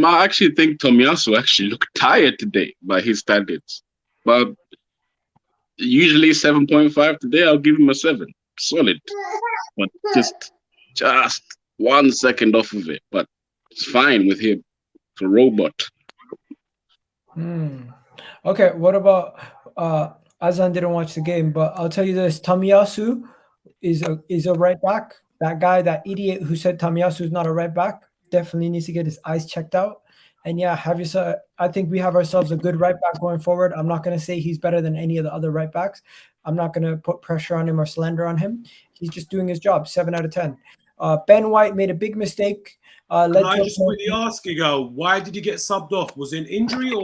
actually think Tomiyasu actually looked tired today by his standards, but usually 7.5. Today I'll give him a 7. Solid, but just 1 second off of it. But it's fine with him. It's a robot. Okay, what about Azan didn't watch the game, but I'll tell you this: Tomiyasu is a right back. That guy, that idiot who said Tomiyasu is not a right back, definitely needs to get his eyes checked out. And yeah, I think we have ourselves a good right back going forward. I'm not going to say he's better than any of the other right backs. I'm not going to put pressure on him or slander on him. He's just doing his job. 7 out of 10. Ben White made a big mistake. Can I just quickly ask you, why did he get subbed off? Was it an injury or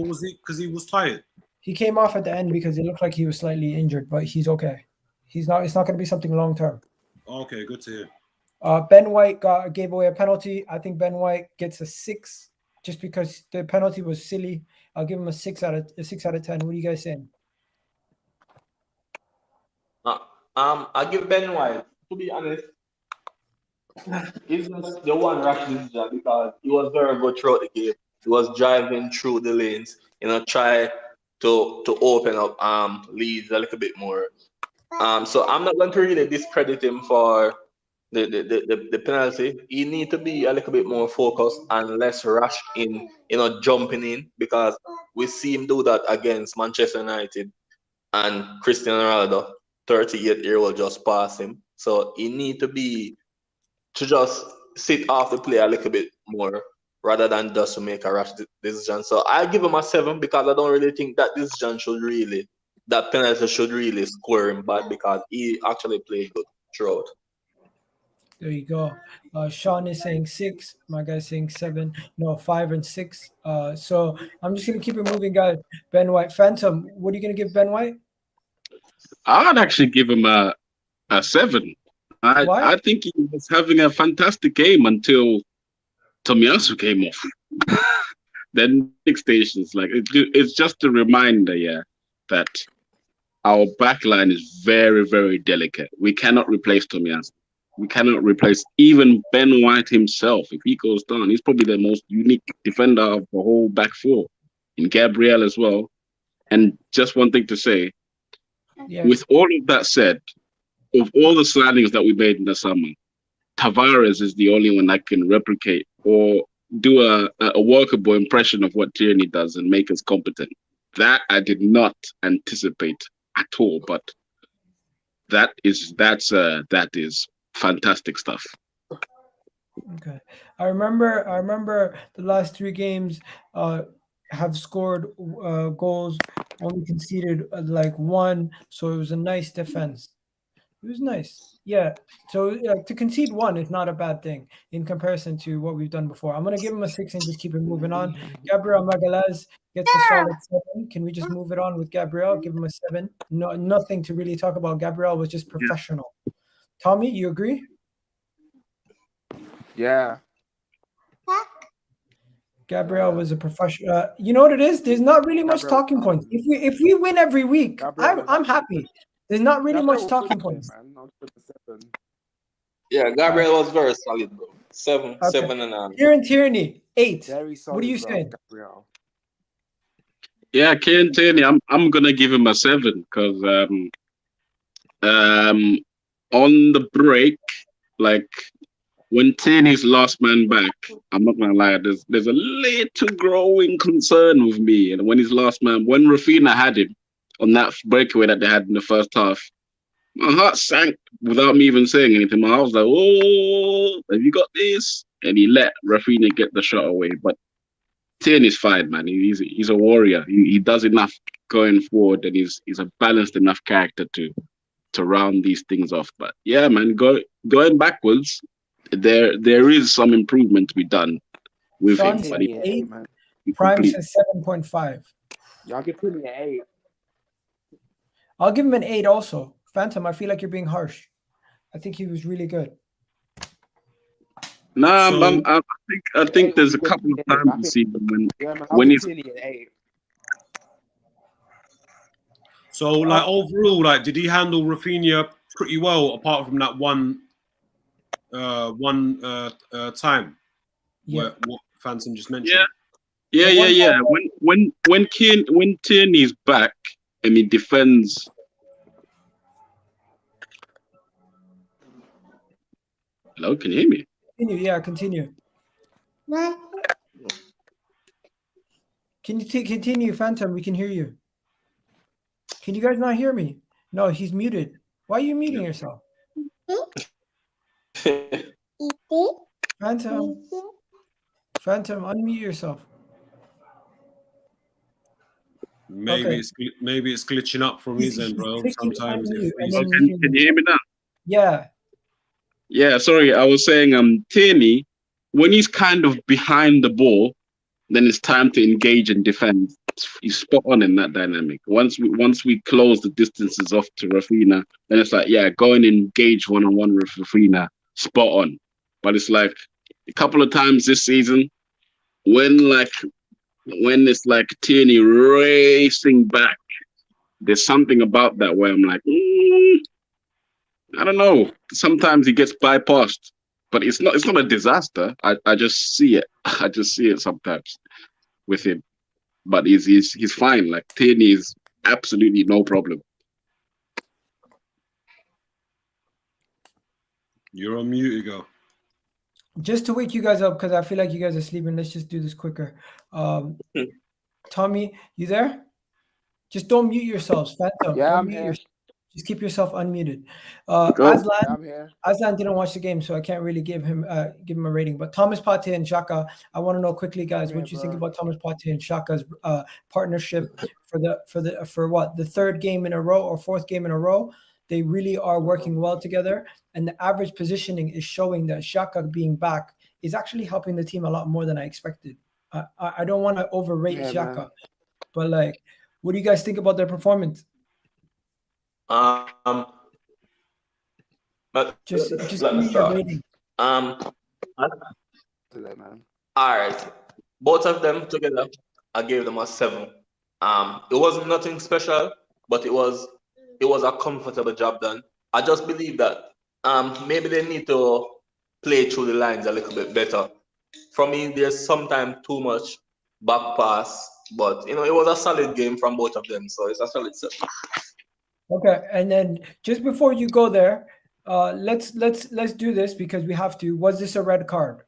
was it because he was tired? He came off at the end because it looked like he was slightly injured, but he's okay. It's not going to be something long term. Okay, good to hear. Ben White gave away a penalty. I think Ben White gets a 6 just because the penalty was silly. I'll give him a 6 out of 10. What are you guys saying? I give Ben White, to be honest, he's just the one rash decision because he was very good throughout the game. He was driving through the lanes, try to open up Leeds a little bit more. So I'm not going to really discredit him for the penalty. He need to be a little bit more focused and less rash in jumping in, because we see him do that against Manchester United, and Cristiano Ronaldo, 38-year-old, just pass him. So he need to just sit off the play a little bit more rather than just to make a rash decision. So I give him a 7 because I don't really think that that penalty should really score him bad, because he actually played good throughout. There you go. Sean is saying 6. My guy's saying 7. No, 5 and 6. So I'm just going to keep it moving, guys. Ben White. Phantom, what are you going to give Ben White? I'd actually give him a 7. I think he was having a fantastic game until Tomiyasu came off. Then next stations, it's just a reminder, that our backline is very, very delicate. We cannot replace Tomiyasu. We cannot replace even Ben White himself. If he goes down, he's probably the most unique defender of the whole back four. In Gabriel as well. And just one thing to say, with all of that said, of all the signings that we made in the summer, Tavares is the only one that can replicate or do a workable impression of what Tierney does and make us competent. That I did not anticipate at all, but that is fantastic stuff. Okay, I remember the last 3 games have scored goals, only conceded 1, so it was a nice defense. It was nice. Yeah. So to concede 1 is not a bad thing in comparison to what we've done before. I'm going to give him a 6 and just keep it moving on. Gabriel Magalhaes gets a solid 7. Can we just move it on with Gabriel? Give him a 7. No, nothing to really talk about. Gabriel was just professional. Tommy, you agree? Yeah. Gabriel was a professional. You know what it is? There's not really much Gabriel- talking points. If we win every week, Gabriel I'm was happy. There's not really Gabriel much was talking good, points. man. I'll put the 7. Yeah, Gabriel was very solid, bro. 7, Okay. 7 and a. Kieran Tierney, 8. Very solid. What are you bro, saying? Gabriel. Yeah, Kane Tierney, I'm gonna give him a 7 because on the break, like when Tierney's last man back, I'm not gonna lie, there's a little growing concern with me. And when he's last man, when Rafinha had him on that breakaway that they had in the first half, my heart sank without me even saying anything. I was like, "Oh, have you got this?" And he let Rafinha get the shot away. But Tierney's fine, man. He's a warrior. He does enough going forward, and he's a balanced enough character to round these things off. But yeah, man, going backwards, there is some improvement to be done with Sean him. said But 8. man. Prime complete. says 7.5. Y'all give Tierney an 8. I'll give him an 8 also. Phantom, I feel like you're being harsh. I think he was really good. Nah, So- I think there's a couple of times this season Yeah, man. when I'll he's give Tierney an 8. So, like overall, like did he handle Rafinha pretty well, apart from that one time Yeah. where what Phantom just mentioned? Yeah. When Tierney's back and he defends. Hello, can you hear me? Continue. Yeah, continue. Can you continue, Phantom? We can hear you. Can you guys not hear me? No, he's muted. Why are you muting yourself? Phantom, unmute yourself. Maybe Okay. it's glitching up from his end, bro. clicking Sometimes unmute and if then Can you hear me now? Yeah. Yeah, sorry, I was saying Tierney, when he's kind of behind the ball, then it's time to engage and defend. He's spot on in that dynamic. Once we close the distances off to Rafinha, then it's like, yeah, go and engage one-on-one with Rafinha. Spot on. But it's like a couple of times this season, when it's like Tierney racing back, there's something about that where I'm like, I don't know. Sometimes he gets bypassed, but it's not a disaster. I just see it. I just see it sometimes with him. But he's fine. Like Tierney is absolutely no problem. you're on mute, you go. Just to wake you guys up, because I feel like you guys are sleeping. Let's just do this quicker. Tommy, you there? Just don't mute yourselves. Phantom, Yeah, don't I'm mute here. yourself. Just keep yourself unmuted. Yeah, Aslan, I'm here. Aslan didn't watch the game, so I can't really give him a rating. But Thomas Partey and Xhaka, I want to know quickly, guys, what you think about Thomas Partey and Xhaka's partnership for the third game in a row or fourth game in a row. They really are working well together, and the average positioning is showing that Xhaka being back is actually helping the team a lot more than I expected. I don't want to overrate Xhaka, man. but like, what do you guys think about their performance? But Just let give me me your start. rating. Today, man. All right, both of them together, I gave them a 7. It wasn't nothing special, but it was a comfortable job done. I just believe that maybe they need to play through the lines a little bit better. For me, there's sometimes too much back pass, but it was a solid game from both of them, so it's a solid 7. Okay, and then just before you go there, let's do this because we have to. Was this a red card?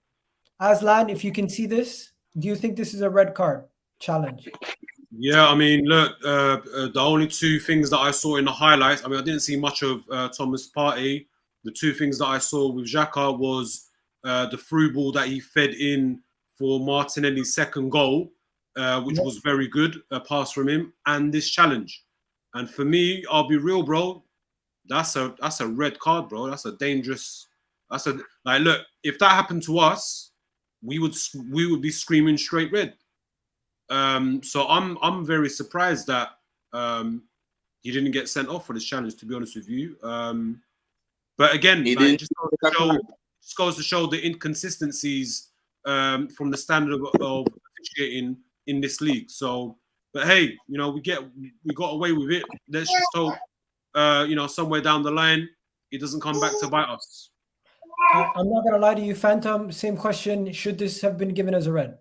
Aslan, if you can see this, do you think this is a red card challenge? Yeah, I mean, look, the only two things that I saw in the highlights, I mean, I didn't see much of Thomas Partey. The two things that I saw with Xhaka was the through ball that he fed in for Martinelli's second goal, which was very good, a pass from him, and this challenge. And for me, I'll be real, bro, that's a red card, bro. That's a dangerous. Look, if that happened to us, we would be screaming straight red. So I'm very surprised that he didn't get sent off for this challenge, to be honest with you. But again, it just goes to show the inconsistencies from the standard of officiating in this league. So, but hey, we got away with it. Let's just hope, somewhere down the line, it doesn't come back to bite us. I'm not gonna lie to you, Phantom. Same question. Should this have been given as a red?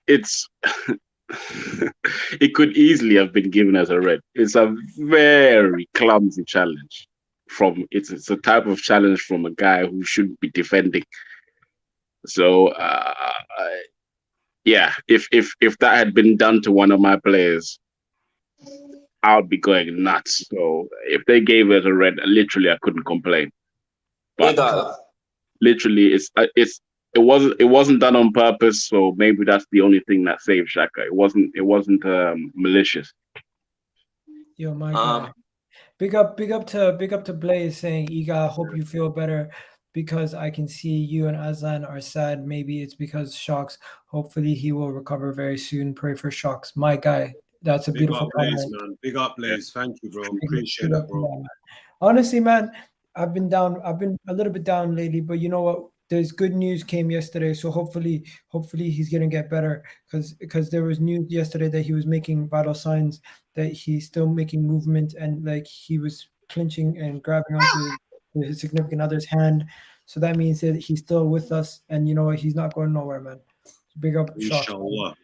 It's it could easily have been given as a red. It's a very clumsy challenge. It's a type of challenge from a guy who shouldn't be defending. So yeah, if that had been done to one of my players, I would be going nuts. So if they gave it a red, literally I couldn't complain. But literally, it wasn't done on purpose. So maybe that's the only thing that saved Saka. It wasn't malicious. Yo, my guy. Big up to Blaze saying, Iga, hope you feel better because I can see you and Azlan are sad. Maybe it's because Shocks. Hopefully he will recover very soon. Pray for Shocks. My guy. That's a Big beautiful up, Blaze, comment. man. Big up, Blaze. Thank you, bro. Appreciate that, bro. Honestly, man, I've been down. I've been a little bit down lately, but you know what? There's good news came yesterday, so hopefully he's gonna get better. Because there was news yesterday that he was making vital signs, that he's still making movement, and like he was clinching and grabbing onto his significant other's hand. So that means that he's still with us, and you know what? He's not going nowhere, man. Big up, Inshallah.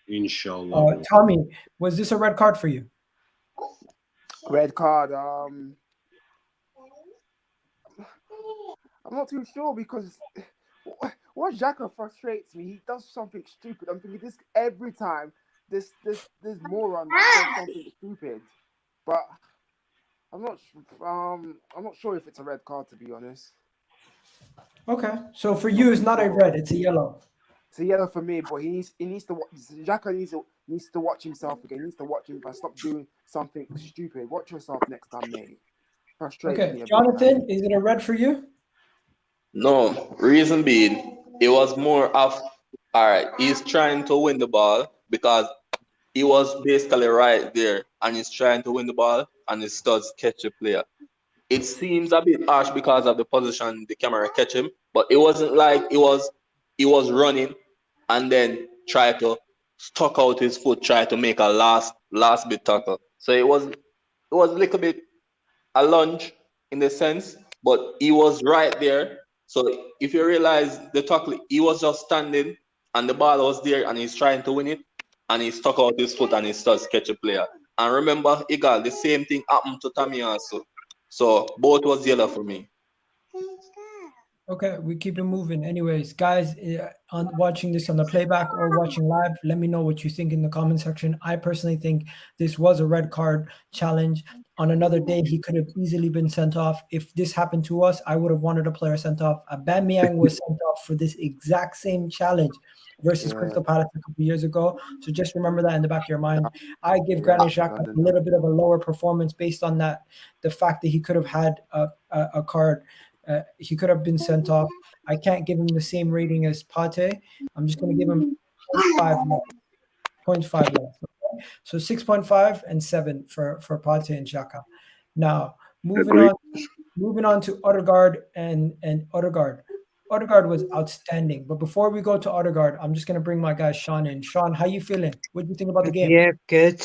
Tommy, was this a red card for you? Red card. I'm not too sure because what Xhaka frustrates me. He does something stupid. I'm thinking this every time. This moron does something stupid, but I'm not sure if it's a red card, to be honest. Okay, so for you, it's not a red; it's a yellow. It's a yellow for me, but he needs to watch. Xhaka needs to watch himself again. He needs to watch him. Stop doing something stupid. Watch yourself next time, mate. Frustrates me. Jonathan, is it a red for you? No, reason being, it was more of, all right, he's trying to win the ball because he was basically right there and he's trying to win the ball and he starts catch a player. It seems a bit harsh because of the position the camera catch him, but it wasn't like he was running and then try to stuck out his foot, try to make a last bit tackle. So it was a little bit a lunge in the sense, but he was right there. So if you realize the tackle, he was just standing and the ball was there and he's trying to win it and he stuck out his foot and he starts catch a player. And remember, Igal, the same thing happened to Tommy also. So both was yellow for me. Okay, we keep it moving. Anyways, guys, on watching this on the playback or watching live, let me know what you think in the comment section. I personally think this was a red card challenge. On another day, he could have easily been sent off. If this happened to us, I would have wanted a player sent off. Aubameyang was sent off for this exact same challenge versus Crystal Palace a couple years ago. So just remember that in the back of your mind. I give Granit Xhaka a little bit of a lower performance based on that, the fact that he could have had a card. He could have been sent off. I can't give him the same rating as Pate. I'm just going to give him 0.5 less. Okay? So 6.5 and 7 for Pate and Xhaka. Now, moving on to Odegaard and Odegaard. Odegaard was outstanding. But before we go to Odegaard, I'm just going to bring my guy Sean in. Sean, how you feeling? What do you think about the game? Yeah, good.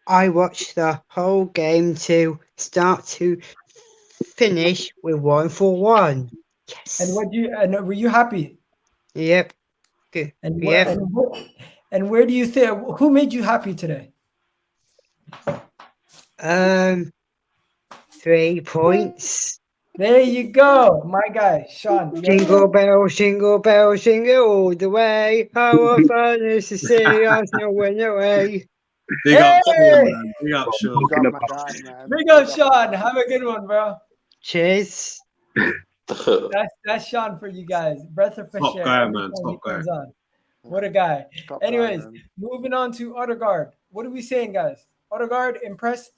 I watched the whole game to start to finish with 1-1. Yes. And were you happy? Yep. Good. And yep. And where do you think? Who made you happy today? 3 points. There you go, my guy, Sean. Jingle bell, jingle bell, jingle all the way. How fun is to see Arsenal win away. Big up, Sean, man. Big up, Sean. Big up, Sean. Have a good one, bro. Cheers. That's Sean for you guys. Breath of fresh air. Top guy, man. Top guy. What a guy. Anyways, moving on to Odegaard. What are we saying, guys? Odegaard impressed.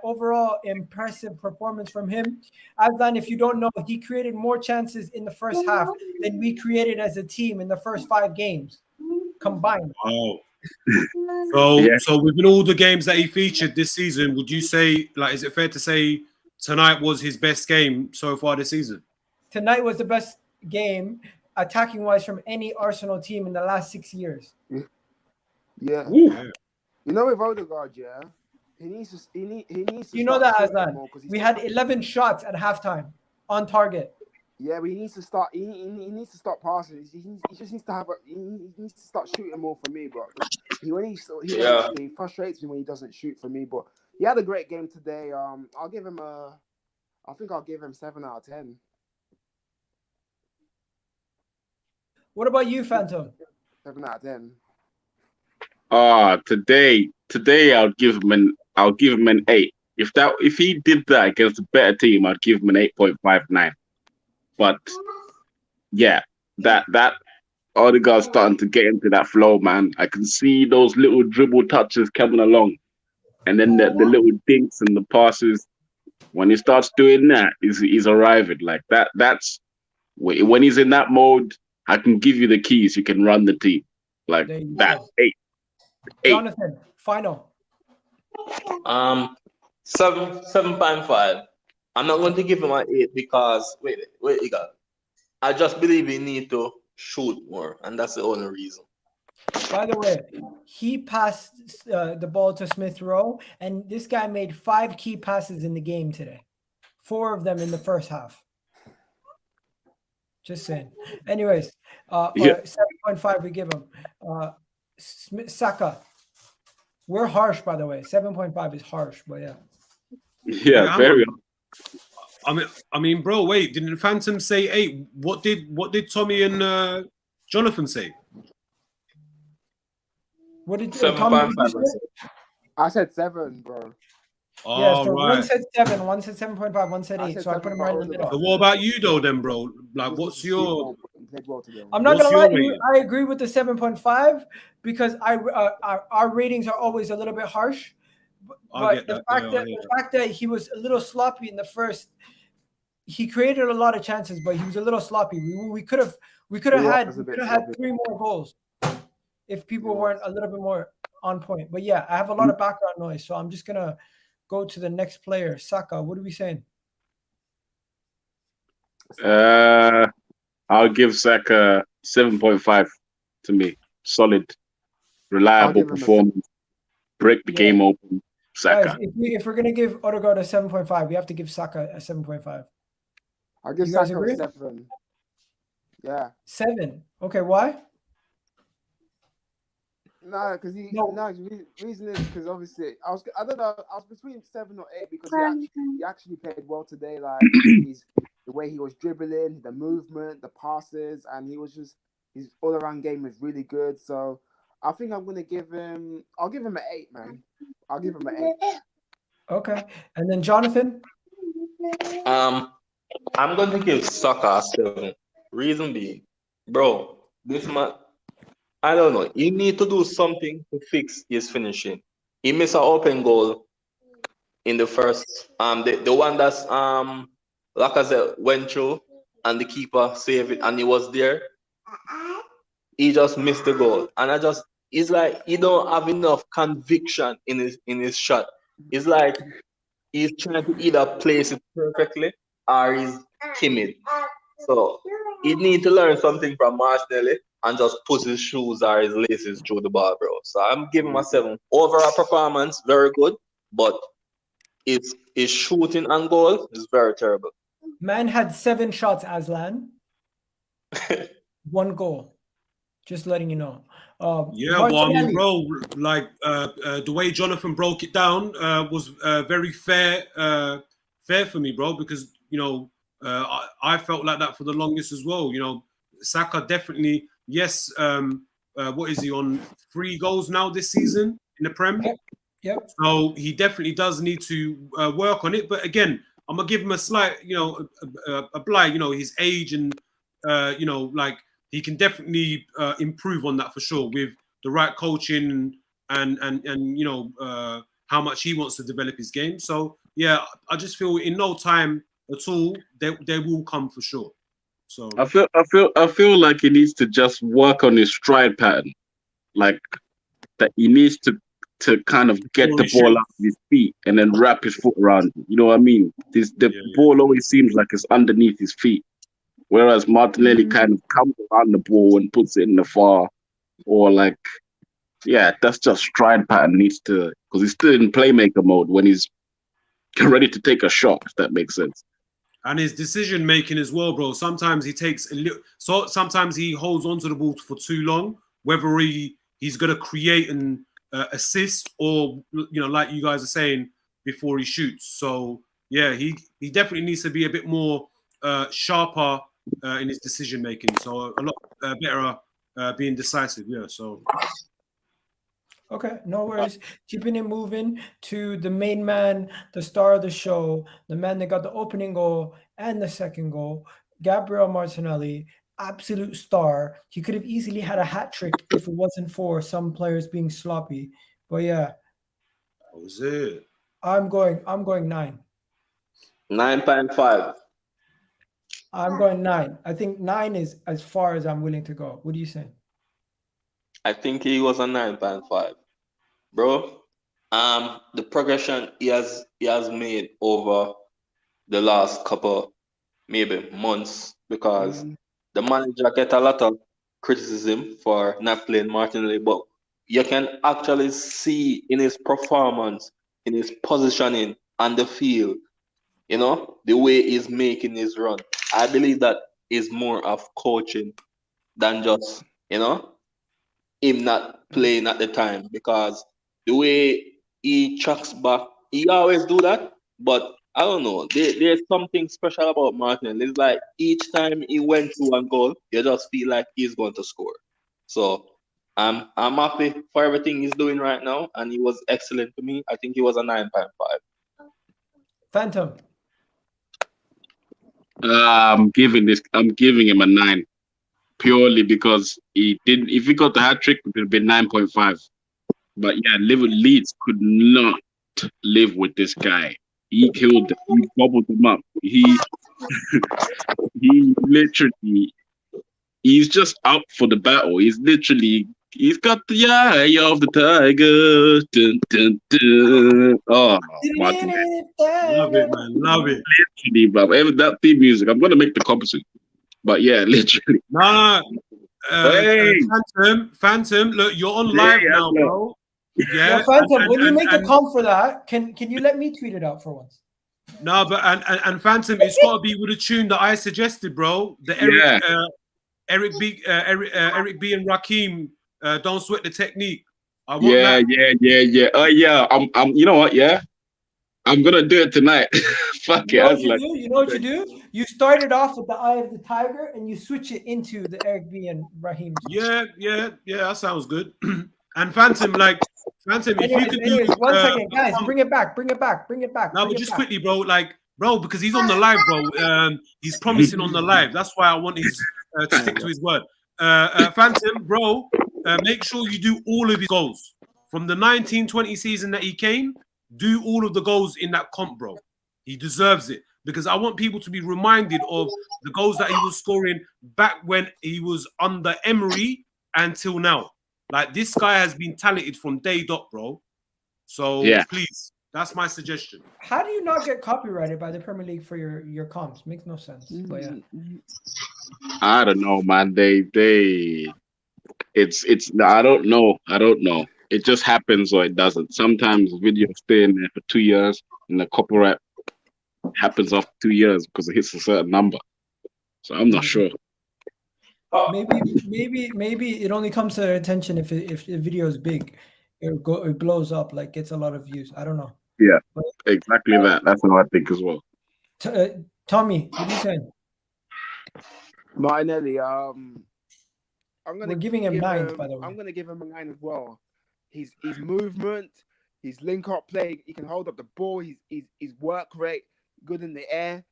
Overall impressive performance from him. Aslan, if you don't know, he created more chances in the first half than we created as a team in the first 5 games combined. Wow. So within all the games that he featured this season, would you say, like, is it fair to say tonight was his best game so far this season? Tonight was the best game. attacking wise from any Arsenal team in the last 6 years. Yeah. Yeah. You know, with Odegaard, yeah, he needs to. He needs to. You know start that, shooting Aslan. more 'cause he's We not- had 11 shots at halftime on target. Yeah, but he needs to start. He needs to start passing. He just needs to have. He needs to start shooting more for me, bro. He frustrates me when he doesn't shoot for me. But he had a great game today. I'll give him a. I think I'll give him 7 out of 10. What about you, Phantom? 7 out of 10. Today I'll give him an 8. If he did that against a better team, I'd give him an 8.59. But yeah, that Odegaard's starting to get into that flow, man. I can see those little dribble touches coming along, and then the little dinks and the passes. When he starts doing that, he's arriving like that. That's when he's in that mode. I can give you the keys. You can run the team like There you that. go. 8. Jonathan, final. 7.5. I'm not going to give him an 8 because wait, you got. I just believe he need to shoot more, and that's the only reason. By the way, he passed the ball to Smith Rowe, and this guy made 5 key passes in the game today. 4 of them in the first half. Just saying. Anyways, 7.5 we give him. Saka. We're harsh, by the way. 7.5 is harsh, but yeah. Yeah, very. I mean, bro. Wait, didn't Phantom say 8? What did Tommy and Jonathan say? What did 7.5. I said 7, bro. Oh, yeah, so right. one said 7, one said 7.5, one said 8. said So I put him right in the middle. So what about you though, then, bro? Like, what's your? I'm not What's gonna lie your to you. rating? I agree with the 7.5 because our ratings are always a little bit harsh. But the fact that he was a little sloppy in the first, he created a lot of chances, but he was a little sloppy. We could have had 3 more goals if people weren't a little bit more on point. But yeah, I have a lot of background noise, so I'm just gonna go to the next player, Saka. What are we saying? I'll give Saka 7.5 to me. Solid, reliable performance. Break the game open. Saka. Guys, if we're gonna give Odegaard a 7.5, we have to give Saka a 7.5. I'll give Saka a 7. Yeah. 7. Okay, why? No, because the reason is because obviously I don't know, I was between 7 or 8 because he actually played well today. Like the way he was dribbling, the movement, the passes, and his all around game was really good. So I think I'll give him an 8, man. I'll give him an 8. Okay. And then Jonathan? I'm going to give Saka a 7. Reason being, bro, this man, I don't know. You need to do something to fix his finishing. He missed an open goal in the first, the one that's Lacazette went through and the keeper saved it and he was there. He just missed the goal, and it's like he don't have enough conviction in his shot. It's like he's trying to either place it perfectly or he's timid. So he need to learn something from Martinelli and just put his shoes or his laces through the ball, bro. So I'm giving him a 7. Overall performance, very good, but his shooting and goal is very terrible. Man had 7 shots, Aslan. 1 goal. Just letting you know. Yeah, well, I mean, bro, like the way Jonathan broke it down was very fair for me, bro, because I felt like that for the longest as well. Saka definitely, yes. What is he on? 3 goals now this season in the Prem? Yep. So he definitely does need to work on it. But again, I'm gonna give him a slight, a blight. His age and like he can definitely improve on that for sure with the right coaching and how much he wants to develop his game. So yeah, I just feel in no time at all they will come for sure. So I feel like he needs to just work on his stride pattern, like that he needs to kind of get the ball out of his feet and then wrap his foot around it. You know what I mean? The ball always seems like it's underneath his feet. Whereas Martinelli kind of comes around the ball and puts it in the far, or like, yeah, that's just stride pattern needs to, because he's still in playmaker mode when he's ready to take a shot, if that makes sense. And his decision making as well, bro. Sometimes he takes a little, so sometimes he holds onto the ball for too long, whether he's gonna create an assist or, you know, like you guys are saying, before he shoots. So yeah, he definitely needs to be a bit more sharper in his decision making. So a lot better being decisive. Yeah. So. Okay, no worries. Keeping it moving to the main man, the star of the show, the man that got the opening goal and the second goal, Gabriel Martinelli, absolute star. He could have easily had a hat trick if it wasn't for some players being sloppy. But yeah, That was it. I'm going 9. 9.5. I'm going 9. I think 9 is as far as I'm willing to go. What do you say? I think he was a 9.5. Bro, the progression he has made over the last couple, maybe months, because the manager get a lot of criticism for not playing Martinelli, but you can actually see in his performance, in his positioning on the field, you know, the way he's making his run. I believe that is more of coaching than just, you know, him not playing at the time, because the way he tracks back, he always do that, but I don't know. There's something special about Martin. It's like each time he went to one goal, you just feel like he's going to score. So I'm happy for everything he's doing right now, and he was excellent to me. I think he was a 9.5. Phantom. I'm giving him a 9, purely because he didn't. If he got the hat trick, it would have been 9.5. But yeah, Leeds could not live with this guy. He killed them. He bubbled them up. He literally, he's just out for the battle. He's got the eye of the tiger. Dun, dun, dun. Oh, Martinelli. Love it, man. Love it. Literally, bro. That theme music, I'm gonna make the composite. But yeah, literally. No. Hey. Phantom. Look, you're on live now, bro. Yeah, Phantom. When you make a comp for that, can you let me tweet it out for once? No, but and Phantom, it's got to be with a tune that I suggested, bro. The Eric B and Raheem, Don't Sweat the Technique. I want that. Yeah. Oh yeah, I'm. You know what? Yeah, I'm gonna do it tonight. Fuck You it. know what you do? You know what you do? You start it off with the Eye of the Tiger, and you switch it into the Eric B and Raheem. Yeah. That sounds good. And Phantom, if you could do 1 second, guys, bring it back. No, but just quickly, bro. Because he's on the live, bro. He's promising on the live. That's why I want his to stick to his word. Phantom, bro, make sure you do all of his goals from the 1920 season that he came. Do all of the goals in that comp, bro. He deserves it, because I want people to be reminded of the goals that he was scoring back when he was under Emery until now. Like, this guy has been talented from day dot, bro. So please, that's my suggestion. How do you not get copyrighted by the Premier League for your comps? Makes no sense. But yeah. I don't know, man. It's I don't know. It just happens or it doesn't. Sometimes videos stay in there for 2 years, and the copyright happens after 2 years because it hits a certain number. So I'm not sure. Maybe it only comes to their attention if the video is big. It blows up, like gets a lot of views. I don't know. Yeah, exactly that. That's what I think as well. Tommy, what are you saying? Martinelli, We're giving him 9, by the way. I'm gonna give him a 9 as well. His movement, his link up play, he can hold up the ball. His work rate, good in the air.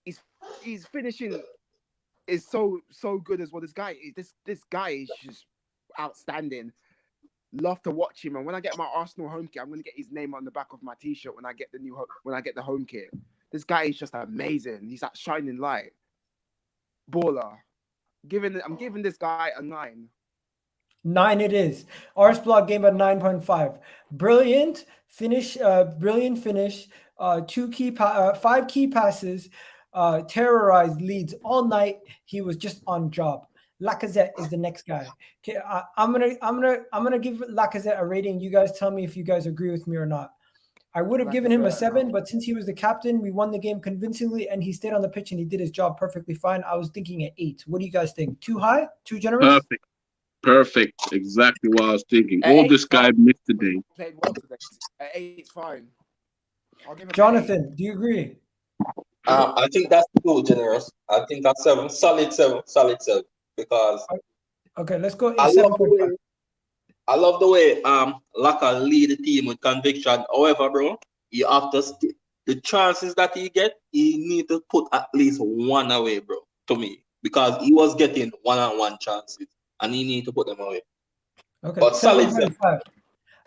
His finishing is so good as well. This guy is just outstanding. Love to watch him, and when I get my Arsenal home kit, I'm gonna get his name on the back of my T-shirt when I get the home kit. This guy is just amazing. He's that shining light, baller. I'm giving this guy a 9. 9 it is. Arsblog gave a 9.5. Brilliant finish. 5 key passes. terrorized Leeds all night. He was just on job. Lacazette is the next guy. Okay, I'm gonna give Lacazette a rating. You guys tell me if you guys agree with me or not. I would have given him a 7, but since he was the captain, we won the game convincingly, and he stayed on the pitch and he did his job perfectly fine. I was thinking at 8. What do you guys think? Too high? Too generous? Perfect. Exactly what I was thinking. At All 8's this guy fine. missed today. Played well today. At 8, it's fine. I'll give him Jonathan, do you agree? I think that's too generous. I think that's 7, solid 7, because Okay, let's go I 7.5. love the way Laka lead the team with conviction. However, bro, you have to the chances that he get, he need to put at least one away, bro. To me, because he was getting one-on-one chances, and he need to put them away. Okay, But solid 7.5.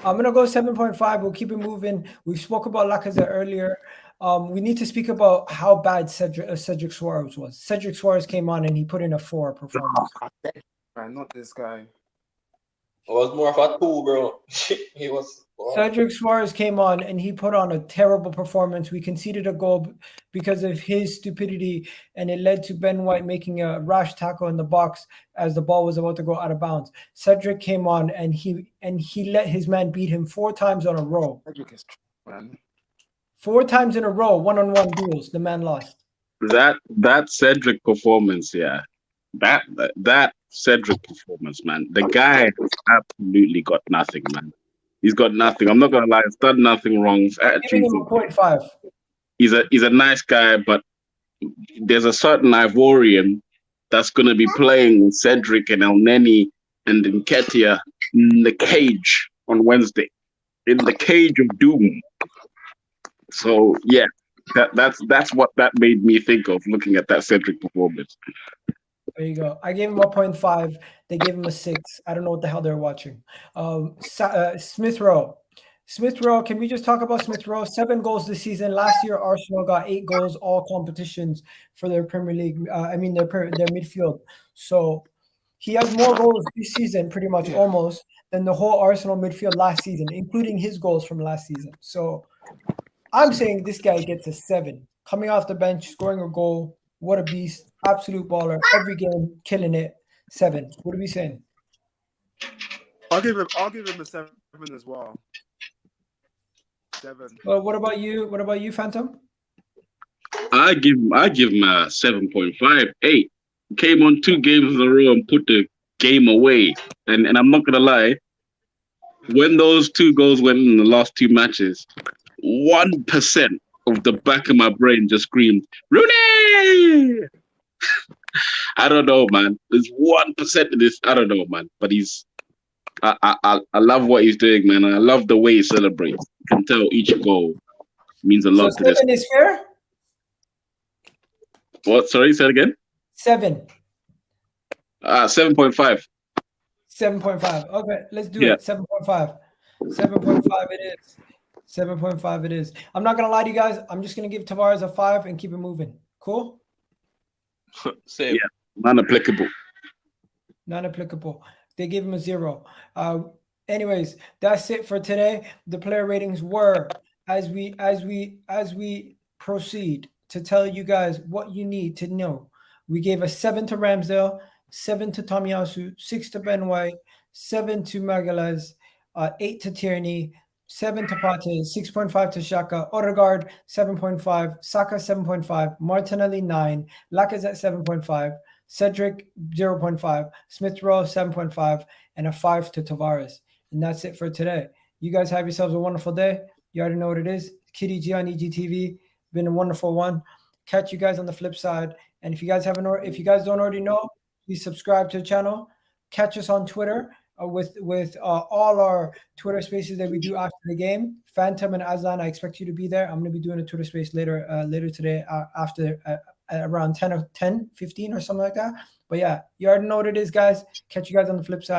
I'm gonna go 7.5. We'll keep it moving. We spoke about Lacazette earlier. We need to speak about how bad Cedric Suarez was. Cedric Suarez came on and he put in a 4 performance. Man, not this guy. It was more of a 2, bro. He was. Wow. Cedric Suarez came on and he put on a terrible performance. We conceded a goal because of his stupidity, and it led to Ben White making a rash tackle in the box as the ball was about to go out of bounds. Cedric came on and he let his man beat him 4 times on a row. Cedric is man. 4 times in a row, one-on-one duels. The man lost. That Cedric performance, yeah. That Cedric performance, man. The guy has absolutely got nothing, man. He's got nothing. I'm not gonna lie, he's done nothing wrong. His Giving him a 0.5. He's a nice guy, but there's a certain Ivorian that's gonna be playing with Cedric and El Neni and Nketiah in the cage on Wednesday. In the cage of doom. So yeah, that's what that made me think of looking at that Cedric performance. There you go. I gave him a 0.5. They gave him a 6. I don't know what the hell they're watching. Smith Rowe. Smith Rowe, can we just talk about Smith Rowe? 7 goals this season. Last year, Arsenal got 8 goals, all competitions for their Premier League. Their midfield. So he has more goals this season, pretty much almost, than the whole Arsenal midfield last season, including his goals from last season. So I'm saying this guy gets a 7. Coming off the bench, scoring a goal. What a beast. Absolute baller. Every game, killing it. 7. What are we saying? I'll give him a 7 as well. 7. Well, what about you? What about you, Phantom? I give him a 7.5, 8. Came on 2 games in a row and put the game away. And I'm not gonna lie, when those 2 goals went in the last 2 matches, 1% of the back of my brain just screamed, Rooney! I don't know, man. There's 1% of this. I don't know, man. But I love what he's doing, man. I love the way he celebrates. You can tell each goal means a lot to this. 7 is fair? What? Sorry, say it again? 7. 7.5. 7.5. Okay, let's do it. 7.5. 7.5 it is. 7.5 it is. I'm not going to lie to you guys. I'm just going to give Tavares a 5 and keep it moving. Cool? Same. Yeah, non-applicable. Non-applicable. They gave him a 0. Anyways, that's it for today. The player ratings were as we proceed to tell you guys what you need to know. We gave a 7 to Ramsdale, 7 to Tomiyasu, 6 to Ben White, 7 to Magalhaes, 8 to Tierney, 7 to Partey, 6.5 to Xhaka, Odegaard 7.5, Saka 7.5, Martinelli 9, Lacazette 7.5, Cedric 0.5, Smith Rowe 7.5, and a 5 to Tavares. And that's it for today. You guys have yourselves a wonderful day. You already know what it is. Kitty G on EGTV. Been a wonderful one. Catch you guys on the flip side. And if you guys don't already know, please subscribe to the channel. Catch us on Twitter. With all our Twitter spaces that we do after the game. Phantom and Azlan, I expect you to be there. I'm going to be doing a Twitter space later today after around 10, 15 or something like that. But yeah, you already know what it is, guys. Catch you guys on the flip side.